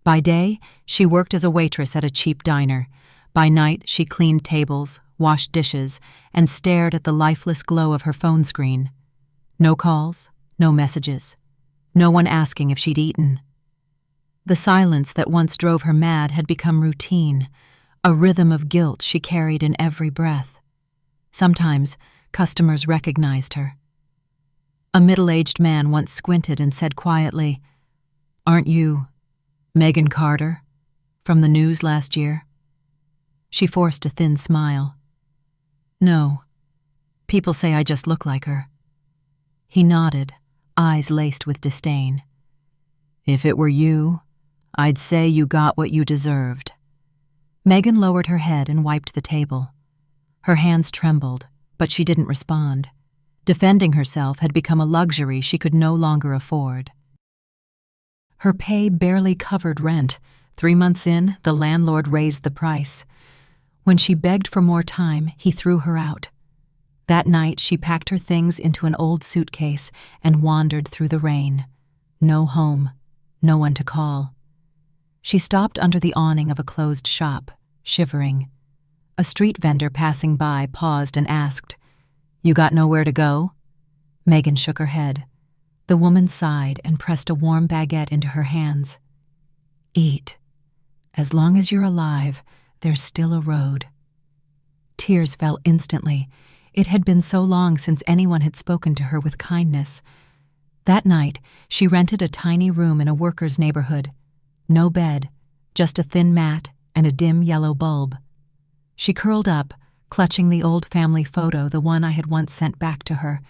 By day, she worked as a waitress at a cheap diner. By night, she cleaned tables, washed dishes, and stared at the lifeless glow of her phone screen. No calls, no messages, no one asking if she'd eaten. The silence that once drove her mad had become routine, a rhythm of guilt she carried in every breath. Sometimes, customers recognized her. A middle-aged man once squinted and said quietly, "Aren't you Megan Carter from the news last year?" She forced a thin smile. "No. People say I just look like her." He nodded, eyes laced with disdain. "If it were you, I'd say you got what you deserved." Megan lowered her head and wiped the table. Her hands trembled, but she didn't respond. Defending herself had become a luxury she could no longer afford. Her pay barely covered rent. 3 months in, the landlord raised the price. When she begged for more time, he threw her out. That night, she packed her things into an old suitcase and wandered through the rain. No home, no one to call. She stopped under the awning of a closed shop, shivering. A street vendor passing by paused and asked, "You got nowhere to go?" Megan shook her head. The woman sighed and pressed a warm baguette into her hands. "Eat. As long as you're alive, there's still a road." Tears fell instantly. It had been so long since anyone had spoken to her with kindness. That night, she rented a tiny room in a workers' neighborhood. No bed, just a thin mat and a dim yellow bulb. She curled up, clutching the old family photo, the one I had once sent back to her.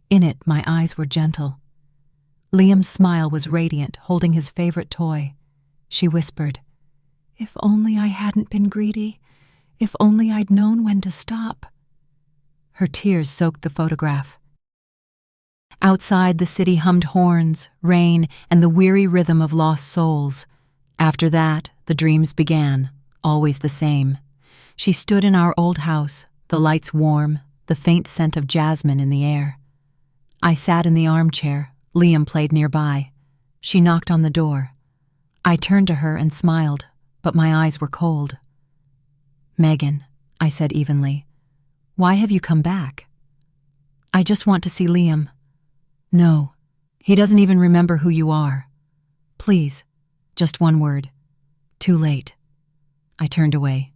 In it, my eyes were gentle. Liam's smile was radiant, holding his favorite toy. She whispered, "If only I hadn't been greedy. If only I'd known when to stop." Her tears soaked the photograph. Outside, the city hummed horns, rain, and the weary rhythm of lost souls. After that, the dreams began, always the same. She stood in our old house, the lights warm, the faint scent of jasmine in the air. I sat in the armchair. Liam played nearby. She knocked on the door. I turned to her and smiled, but my eyes were cold. "Megan," I said evenly, "why have you come back?" "I just want to see Liam." "No, he doesn't even remember who you are. Please, just one word. Too late." I turned away.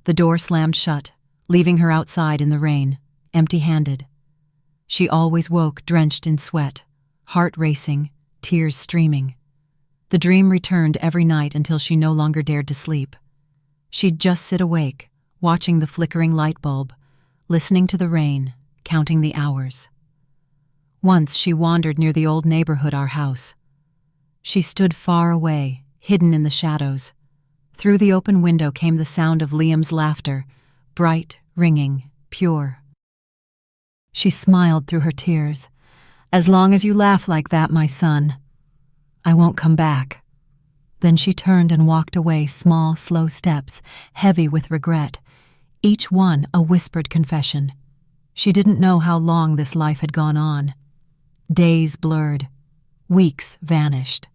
The door slammed shut, leaving her outside in the rain, empty-handed. She always woke drenched in sweat, heart racing, tears streaming. The dream returned every night until she no longer dared to sleep. She'd just sit awake, watching the flickering light bulb, listening to the rain, counting the hours. Once she wandered near the old neighborhood, our house. She stood far away, hidden in the shadows. Through the open window came the sound of Liam's laughter, bright, ringing, pure. She smiled through her tears. "As long as you laugh like that, my son, I won't come back." Then she turned and walked away, small, slow steps, heavy with regret, each one a whispered confession. She didn't know how long this life had gone on. Days blurred, weeks vanished.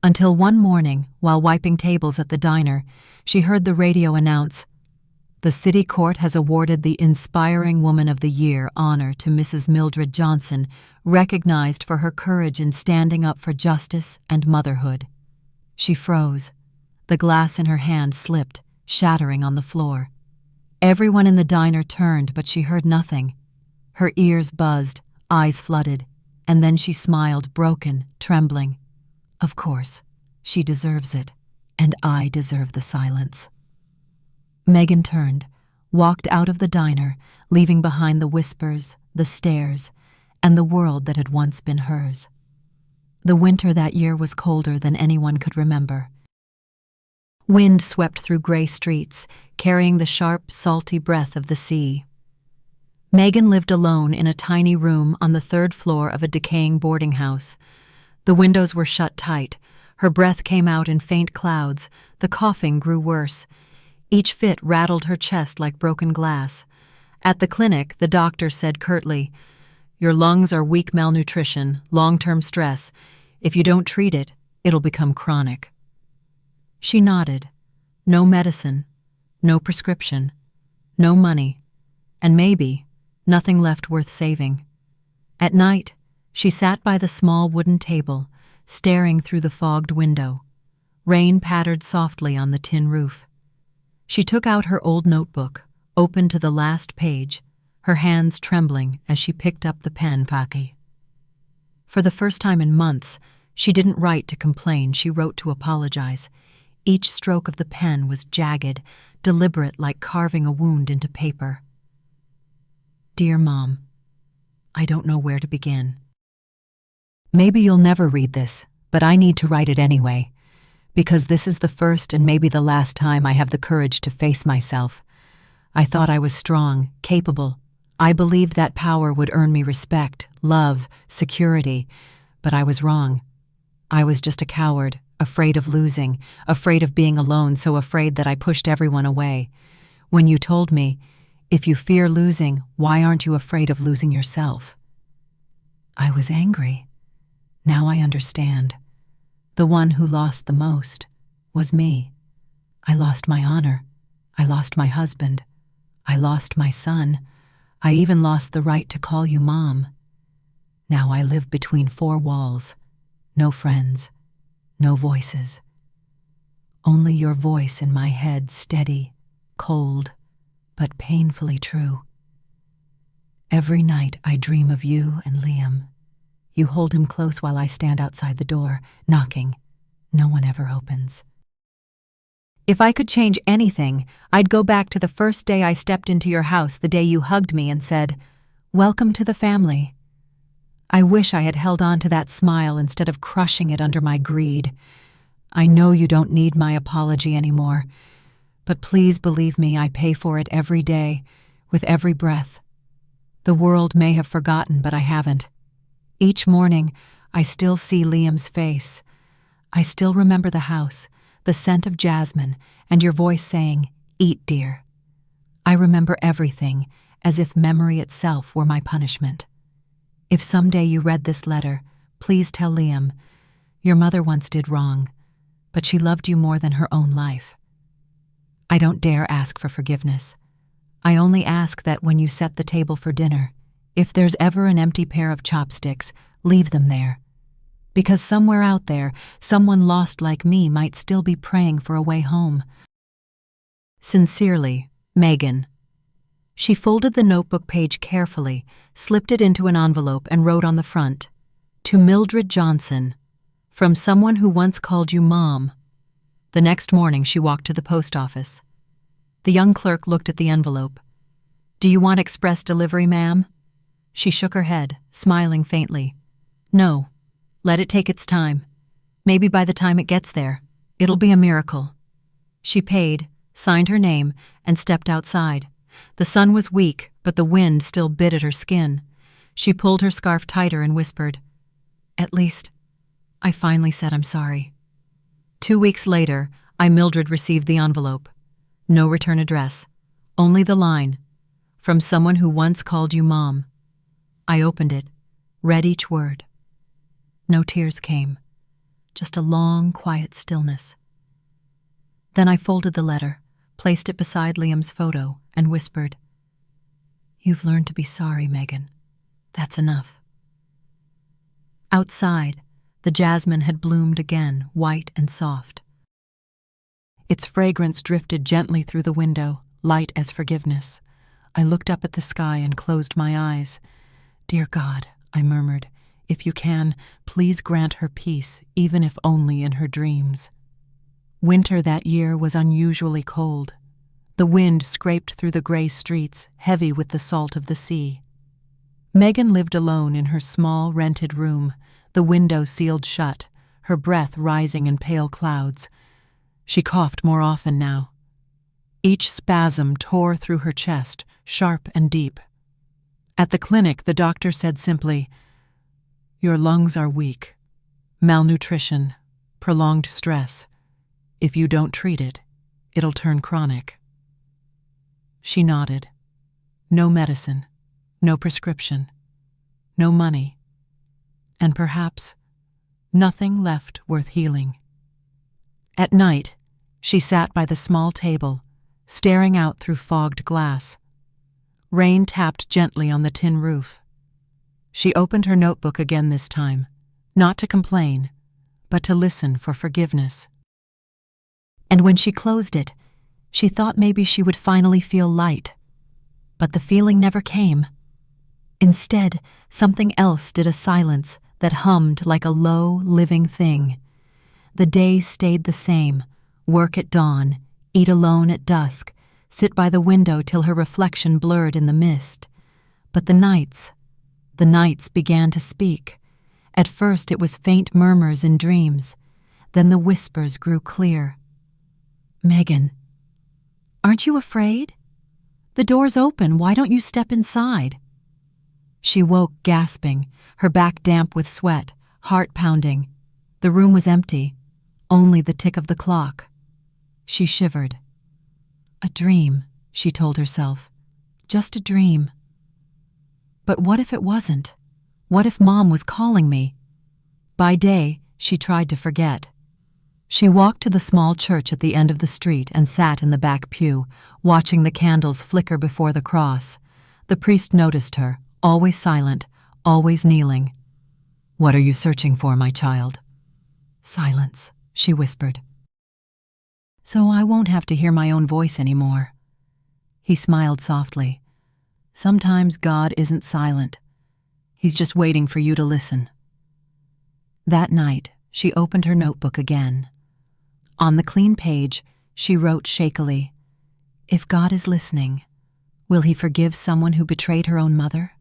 Until one morning, while wiping tables at the diner, she heard the radio announce, "The City Court has awarded the Inspiring Woman of the Year honor to Mrs. Mildred Johnson, recognized for her courage in standing up for justice and motherhood." She froze. The glass in her hand slipped, shattering on the floor. Everyone in the diner turned, but she heard nothing. Her ears buzzed, eyes flooded, and then she smiled, broken, trembling. Of course, she deserves it, and I deserve the silence. Megan turned, walked out of the diner, leaving behind the whispers, the stares, and the world that had once been hers. The winter that year was colder than anyone could remember. Wind swept through gray streets, carrying the sharp, salty breath of the sea. Megan lived alone in a tiny room on the third floor of a decaying boarding house. The windows were shut tight. Her breath came out in faint clouds. The coughing grew worse. Each fit rattled her chest like broken glass. At the clinic, the doctor said curtly, "Your lungs are weak malnutrition, long-term stress. If you don't treat it, it'll become chronic." She nodded. No medicine, no prescription, no money, and maybe nothing left worth saving. At night, she sat by the small wooden table, staring through the fogged window. Rain pattered softly on the tin roof. She took out her old notebook, opened to the last page, her hands trembling as she picked up the pen. Paki. For the first time in months, she didn't write to complain, she wrote to apologize. Each stroke of the pen was jagged, deliberate, like carving a wound into paper. "Dear Mom, I don't know where to begin. Maybe you'll never read this, but I need to write it anyway, because this is the first and maybe the last time I have the courage to face myself. I thought I was strong, capable. I believed that power would earn me respect, love, security, but I was wrong. I was just a coward, afraid of losing, afraid of being alone, so afraid that I pushed everyone away. When you told me, if you fear losing, why aren't you afraid of losing yourself?" I was angry. Now I understand. The one who lost the most was me. I lost my honor. I lost my husband. I lost my son. I even lost the right to call you Mom. Now I live between four walls. No friends. No voices. Only your voice in my head, steady, cold, but painfully true. Every night I dream of you and Liam. You hold him close while I stand outside the door, knocking. No one ever opens. If I could change anything, I'd go back to the first day I stepped into your house, the day you hugged me and said, "Welcome to the family." I wish I had held on to that smile instead of crushing it under my greed. I know you don't need my apology anymore, but please believe me, I pay for it every day, with every breath. The world may have forgotten, but I haven't. Each morning, I still see Liam's face. I still remember the house, the scent of jasmine, and your voice saying, "Eat, dear." I remember everything, as if memory itself were my punishment. If someday you read this letter, please tell Liam, your mother once did wrong, but she loved you more than her own life. I don't dare ask for forgiveness. I only ask that when you set the table for dinner, if there's ever an empty pair of chopsticks, leave them there. Because somewhere out there, someone lost like me might still be praying for a way home. Sincerely, Megan. She folded the notebook page carefully, slipped it into an envelope, and wrote on the front, "To Mildred Johnson, from someone who once called you Mom." The next morning she walked to the post office. The young clerk looked at the envelope. "Do you want express delivery, ma'am?" She shook her head, smiling faintly. "No, let it take its time. Maybe by the time it gets there, it'll be a miracle." She paid, signed her name, and stepped outside. The sun was weak, but the wind still bit at her skin. She pulled her scarf tighter and whispered, "At least, I finally said I'm sorry." 2 weeks later, Mildred received the envelope. No return address, only the line, "From someone who once called you Mom." I opened it, read each word. No tears came, just a long, quiet stillness. Then I folded the letter, placed it beside Liam's photo, and whispered, "You've learned to be sorry, Megan. That's enough." Outside, the jasmine had bloomed again, white and soft. Its fragrance drifted gently through the window, light as forgiveness. I looked up at the sky and closed my eyes. "Dear God," I murmured, "if you can, please grant her peace, even if only in her dreams." Winter that year was unusually cold. The wind scraped through the gray streets, heavy with the salt of the sea. Megan lived alone in her small, rented room, the window sealed shut, her breath rising in pale clouds. She coughed more often now. Each spasm tore through her chest, sharp and deep. At the clinic, the doctor said simply, "Your lungs are weak. Malnutrition, prolonged stress. If you don't treat it, it'll turn chronic." She nodded. No medicine, no prescription, no money, and perhaps nothing left worth healing. At night, she sat by the small table, staring out through fogged glass. Rain tapped gently on the tin roof. She opened her notebook again this time, not to complain, but to listen for forgiveness. And when she closed it, she thought maybe she would finally feel light. But the feeling never came. Instead, something else did a silence that hummed like a low, living thing. The days stayed the same: work at dawn, eat alone at dusk, sit by the window till her reflection blurred in the mist. But the nights began to speak. At first it was faint murmurs in dreams. Then the whispers grew clear. "Megan, aren't you afraid? The door's open, why don't you step inside?" She woke gasping, her back damp with sweat, heart pounding. The room was empty, only the tick of the clock. She shivered. "A dream," she told herself. "Just a dream." But what if it wasn't? What if Mom was calling me? By day, she tried to forget. She walked to the small church at the end of the street and sat in the back pew, watching the candles flicker before the cross. The priest noticed her, always silent, always kneeling. "What are you searching for, my child?" "Silence," she whispered. "So I won't have to hear my own voice anymore." He smiled softly. "Sometimes God isn't silent. He's just waiting for you to listen." That night, she opened her notebook again. On the clean page, she wrote shakily, "If God is listening, will he forgive someone who betrayed her own mother?"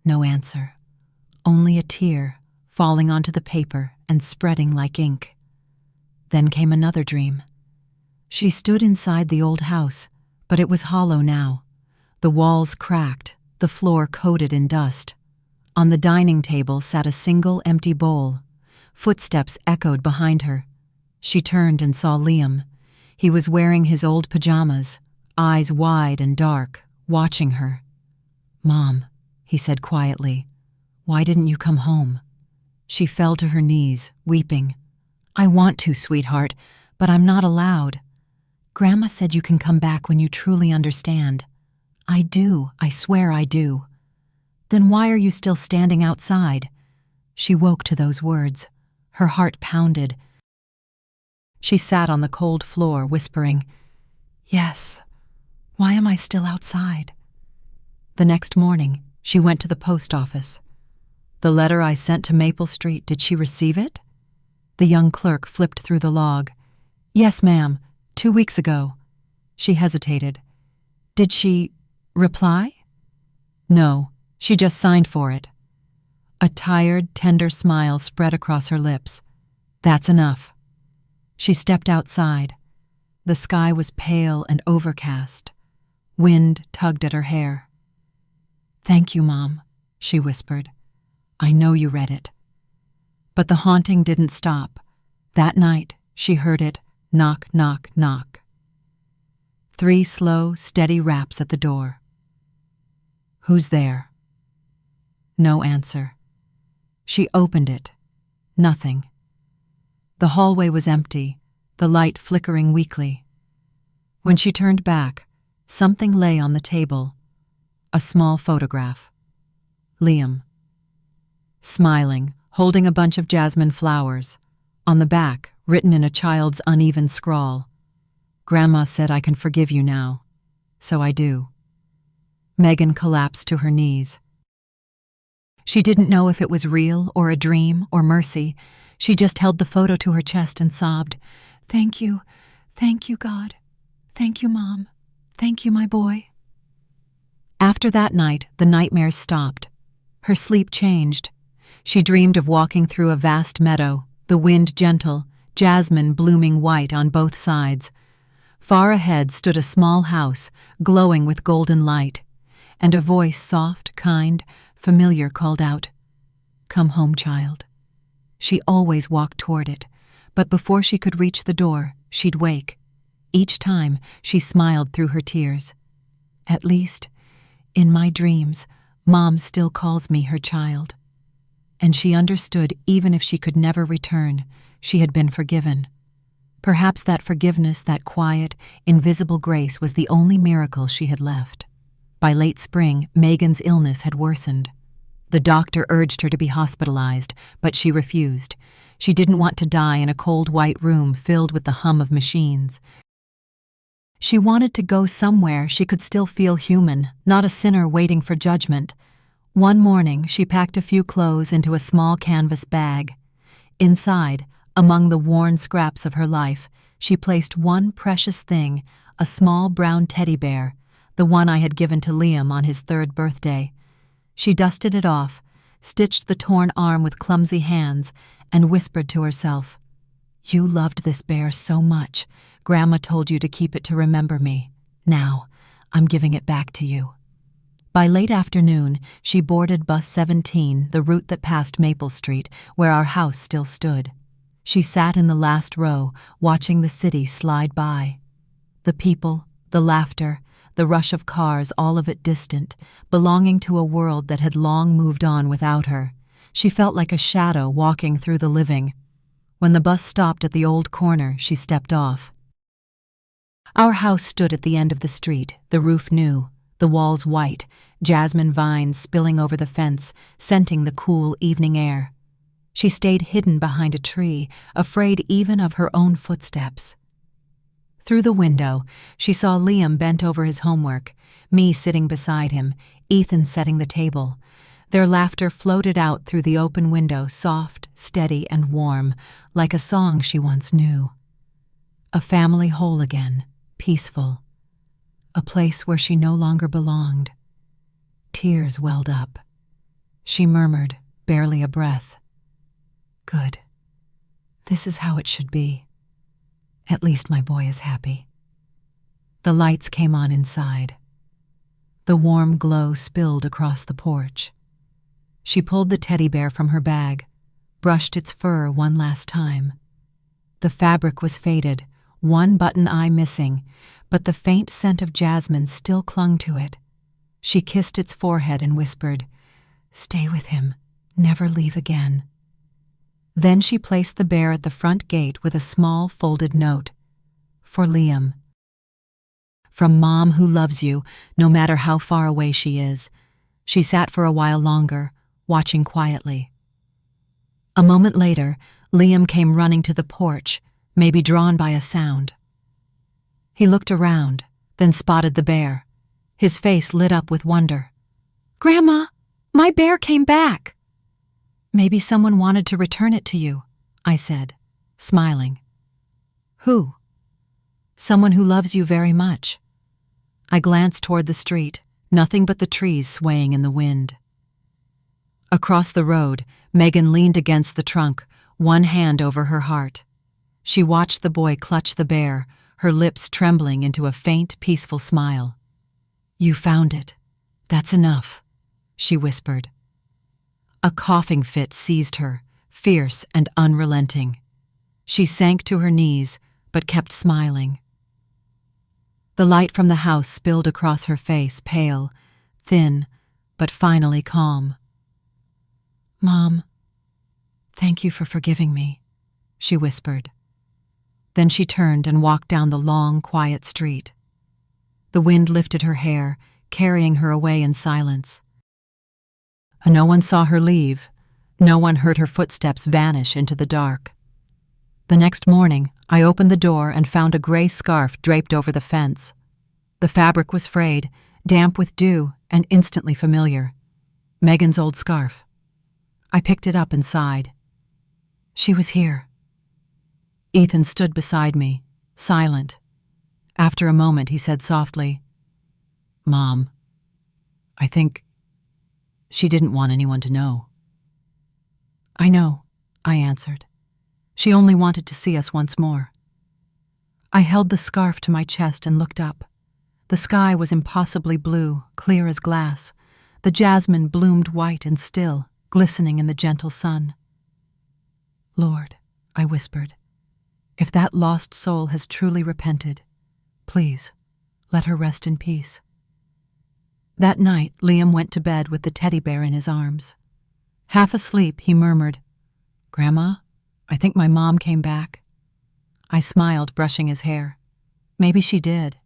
No answer, only a tear falling onto the paper and spreading like ink. Then came another dream. She stood inside the old house, but it was hollow now. The walls cracked, the floor coated in dust. On the dining table sat a single empty bowl. Footsteps echoed behind her. She turned and saw Liam. He was wearing his old pajamas, eyes wide and dark, watching her. "Mom," he said quietly, "why didn't you come home?" She fell to her knees, weeping. "I want to, sweetheart, but I'm not allowed. Grandma said you can come back when you truly understand." "I do, I swear I do." "Then why are you still standing outside?" She woke to those words. Her heart pounded. She sat on the cold floor, whispering, "Yes, why am I still outside?" The next morning, she went to the post office. "The letter I sent to Maple Street, did she receive it?" The young clerk flipped through the log. "Yes, ma'am, 2 weeks ago." She hesitated. "Did she reply?" "No, she just signed for it." A tired, tender smile spread across her lips. "That's enough." She stepped outside. The sky was pale and overcast. Wind tugged at her hair. "Thank you, Mom," she whispered. "I know you read it." But the haunting didn't stop. That night, she heard it knock, knock, knock. 3 slow, steady raps at the door. "Who's there?" No answer. She opened it. Nothing. The hallway was empty, the light flickering weakly. When she turned back, something lay on the table. A small photograph. Liam. Smiling, holding a bunch of jasmine flowers. On the back, written in a child's uneven scrawl, "Grandma said I can forgive you now. So I do." Megan collapsed to her knees. She didn't know if it was real or a dream or mercy. She just held the photo to her chest and sobbed, Thank you, God. Thank you, Mom. Thank you, my boy." After that night, the nightmares stopped. Her sleep changed. She dreamed of walking through a vast meadow, the wind gentle, jasmine blooming white on both sides. Far ahead stood a small house, glowing with golden light, and a voice soft, kind, familiar called out, "Come home, child." She always walked toward it, but before she could reach the door, she'd wake. Each time, she smiled through her tears. "At least, in my dreams, Mom still calls me her child." And she understood even if she could never return, she had been forgiven. Perhaps that forgiveness, that quiet, invisible grace was the only miracle she had left. By late spring, Megan's illness had worsened. The doctor urged her to be hospitalized, but she refused. She didn't want to die in a cold white room filled with the hum of machines. She wanted to go somewhere she could still feel human, not a sinner waiting for judgment. One morning, she packed a few clothes into a small canvas bag. Inside, among the worn scraps of her life, she placed one precious thing, a small brown teddy bear, the one I had given to Liam on his 3rd birthday. She dusted it off, stitched the torn arm with clumsy hands, and whispered to herself, "You loved this bear so much. Grandma told you to keep it to remember me. Now, I'm giving it back to you." By late afternoon, she boarded bus 17, the route that passed Maple Street, where our house still stood. She sat in the last row, watching the city slide by. The people, the laughter, the rush of cars, all of it distant, belonging to a world that had long moved on without her. She felt like a shadow walking through the living. When the bus stopped at the old corner, she stepped off. Our house stood at the end of the street, the roof new, the walls white, jasmine vines spilling over the fence, scenting the cool evening air. She stayed hidden behind a tree, afraid even of her own footsteps. Through the window, she saw Liam bent over his homework, me sitting beside him, Ethan setting the table. Their laughter floated out through the open window, soft, steady, and warm, like a song she once knew. A family whole again, peaceful. A place where she no longer belonged. Tears welled up. She murmured, barely a breath, "Good. This is how it should be. At least my boy is happy." The lights came on inside. The warm glow spilled across the porch. She pulled the teddy bear from her bag, brushed its fur one last time. The fabric was faded, one button eye missing, but the faint scent of jasmine still clung to it. She kissed its forehead and whispered, "Stay with him, never leave again." Then she placed the bear at the front gate with a small folded note. For Liam. From Mom who loves you, no matter how far away she is. She sat for a while longer, watching quietly. A moment later, Liam came running to the porch, maybe drawn by a sound. He looked around, then spotted the bear. His face lit up with wonder. "Grandma, my bear came back." "Maybe someone wanted to return it to you," I said, smiling. "Who?" "Someone who loves you very much." I glanced toward the street, nothing but the trees swaying in the wind. Across the road, Megan leaned against the trunk, one hand over her heart. She watched the boy clutch the bear, her lips trembling into a faint, peaceful smile. "You found it. That's enough," she whispered. A coughing fit seized her, fierce and unrelenting. She sank to her knees, but kept smiling. The light from the house spilled across her face, pale, thin, but finally calm. "Mom, thank you for forgiving me," she whispered. Then she turned and walked down the long, quiet street. The wind lifted her hair, carrying her away in silence. No one saw her leave. No one heard her footsteps vanish into the dark. The next morning, I opened the door and found a gray scarf draped over the fence. The fabric was frayed, damp with dew, and instantly familiar. Megan's old scarf. I picked it up and sighed. She was here. Ethan stood beside me, silent. After a moment, he said softly, "Mom, I think she didn't want anyone to know." "I know," I answered. "She only wanted to see us once more." I held the scarf to my chest and looked up. The sky was impossibly blue, clear as glass. The jasmine bloomed white and still, glistening in the gentle sun. "Lord," I whispered, "if that lost soul has truly repented, please, let her rest in peace." That night, Liam went to bed with the teddy bear in his arms. Half asleep, he murmured, "Grandma, I think my mom came back." I smiled, brushing his hair. Maybe she did.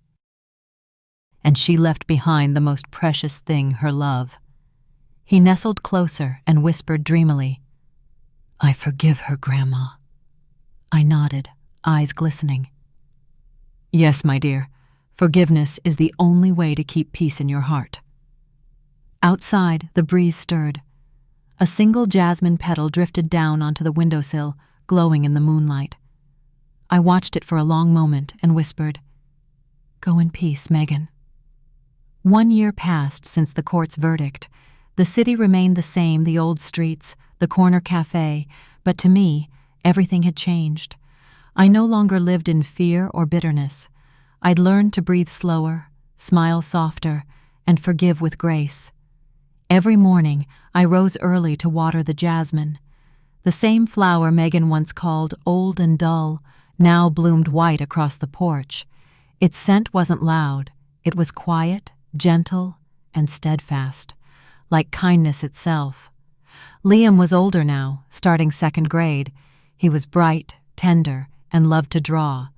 And she left behind the most precious thing, her love. He nestled closer and whispered dreamily, "I forgive her, Grandma." I nodded, eyes glistening. "Yes, my dear, forgiveness is the only way to keep peace in your heart." Outside, the breeze stirred. A single jasmine petal drifted down onto the windowsill, glowing in the moonlight. I watched it for a long moment and whispered, "Go in peace, Megan." 1 year passed since the court's verdict. The city remained the same, the old streets, the corner cafe, but to me, everything had changed. I no longer lived in fear or bitterness. I'd learned to breathe slower, smile softer, and forgive with grace. Every morning, I rose early to water the jasmine. The same flower Megan once called old and dull now bloomed white across the porch. Its scent wasn't loud. It was quiet, gentle, and steadfast, like kindness itself. Liam was older now, starting 2nd grade. He was bright, tender, and loved to draw.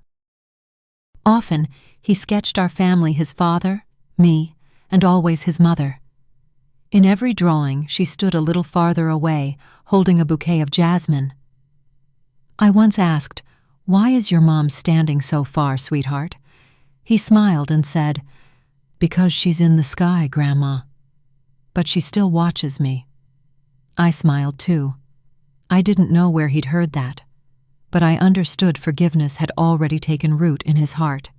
Often, he sketched our family, his father, me, and always his mother. In every drawing, she stood a little farther away, holding a bouquet of jasmine. I once asked, "Why is your mom standing so far, sweetheart?" He smiled and said, "Because she's in the sky, Grandma. But she still watches me." I smiled too. I didn't know where he'd heard that, but I understood forgiveness had already taken root in his heart.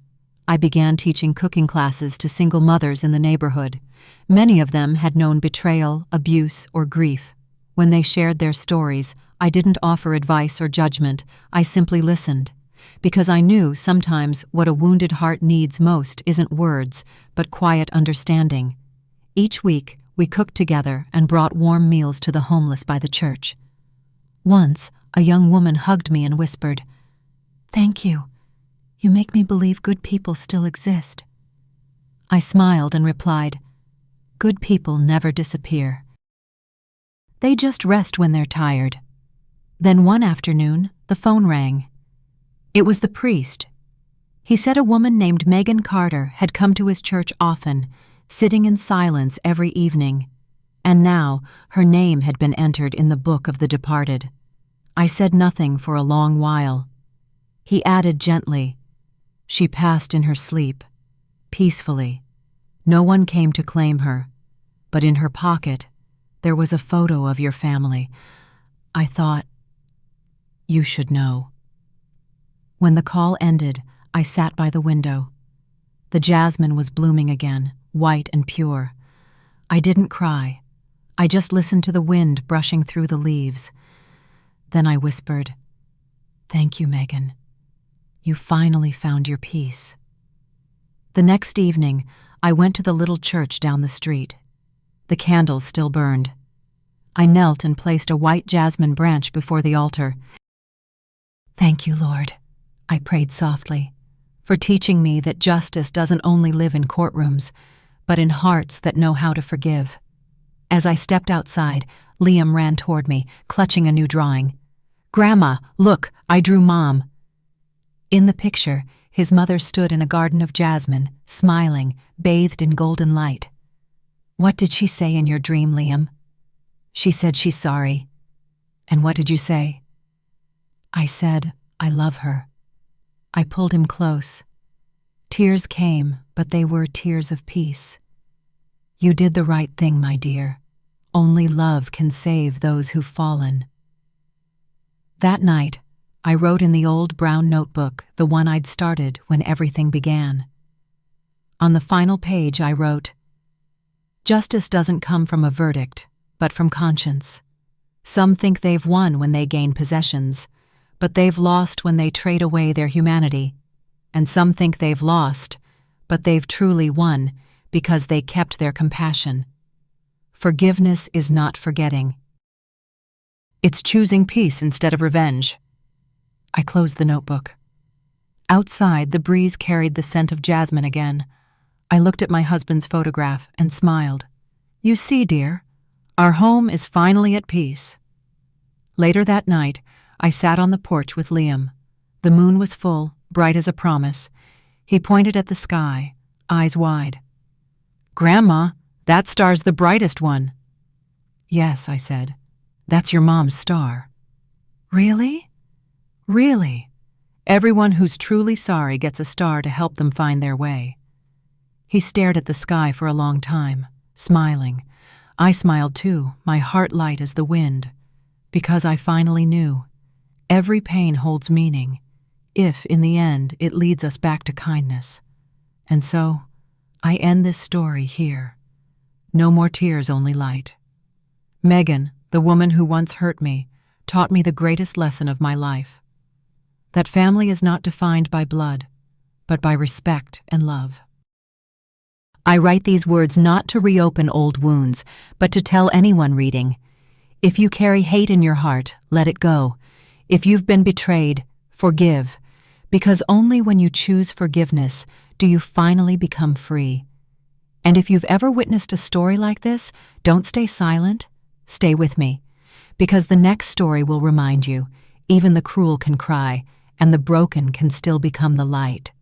I began teaching cooking classes to single mothers in the neighborhood. Many of them had known betrayal, abuse, or grief. When they shared their stories, I didn't offer advice or judgment. I simply listened, because I knew sometimes what a wounded heart needs most isn't words, but quiet understanding. Each week, we cooked together and brought warm meals to the homeless by the church. Once, a young woman hugged me and whispered, "Thank you. You make me believe good people still exist." I smiled and replied, "Good people never disappear. They just rest when they're tired." Then one afternoon, the phone rang. It was the priest. He said a woman named Megan Carter had come to his church often, sitting in silence every evening, and now her name had been entered in the book of the departed. I said nothing for a long while. He added gently, "She passed in her sleep, peacefully. No one came to claim her, but in her pocket there was a photo of your family. I thought, you should know." When the call ended, I sat by the window. The jasmine was blooming again, white and pure. I didn't cry. I just listened to the wind brushing through the leaves. Then I whispered, "Thank you, Megan. You finally found your peace." The next evening, I went to the little church down the street. The candles still burned. I knelt and placed a white jasmine branch before the altar. "Thank you, Lord," I prayed softly, "for teaching me that justice doesn't only live in courtrooms, but in hearts that know how to forgive." As I stepped outside, Liam ran toward me, clutching a new drawing. "Grandma, look, I drew Mom." In the picture, his mother stood in a garden of jasmine, smiling, bathed in golden light. "What did she say in your dream, Liam?" "She said she's sorry." "And what did you say?" "I said, I love her." I pulled him close. Tears came, but they were tears of peace. "You did the right thing, my dear. Only love can save those who've fallen." That night, I wrote in the old brown notebook, the one I'd started when everything began. On the final page, I wrote, "Justice doesn't come from a verdict, but from conscience. Some think they've won when they gain possessions, but they've lost when they trade away their humanity. And some think they've lost, but they've truly won because they kept their compassion. Forgiveness is not forgetting. It's choosing peace instead of revenge." I closed the notebook. Outside, the breeze carried the scent of jasmine again. I looked at my husband's photograph and smiled. "You see, dear, our home is finally at peace." Later that night, I sat on the porch with Liam. The moon was full, bright as a promise. He pointed at the sky, eyes wide. "Grandma, that star's the brightest one." "Yes," I said. "That's your mom's star." "Really?" "Really. Everyone who's truly sorry gets a star to help them find their way." He stared at the sky for a long time, smiling. I smiled too, my heart light as the wind, because I finally knew. Every pain holds meaning, if, in the end, it leads us back to kindness. And so, I end this story here. No more tears, only light. Megan, the woman who once hurt me, taught me the greatest lesson of my life. That family is not defined by blood, but by respect and love. I write these words not to reopen old wounds, but to tell anyone reading, if you carry hate in your heart, let it go. If you've been betrayed, forgive, because only when you choose forgiveness do you finally become free. And if you've ever witnessed a story like this, don't stay silent, stay with me, because the next story will remind you, even the cruel can cry, and the broken can still become the light.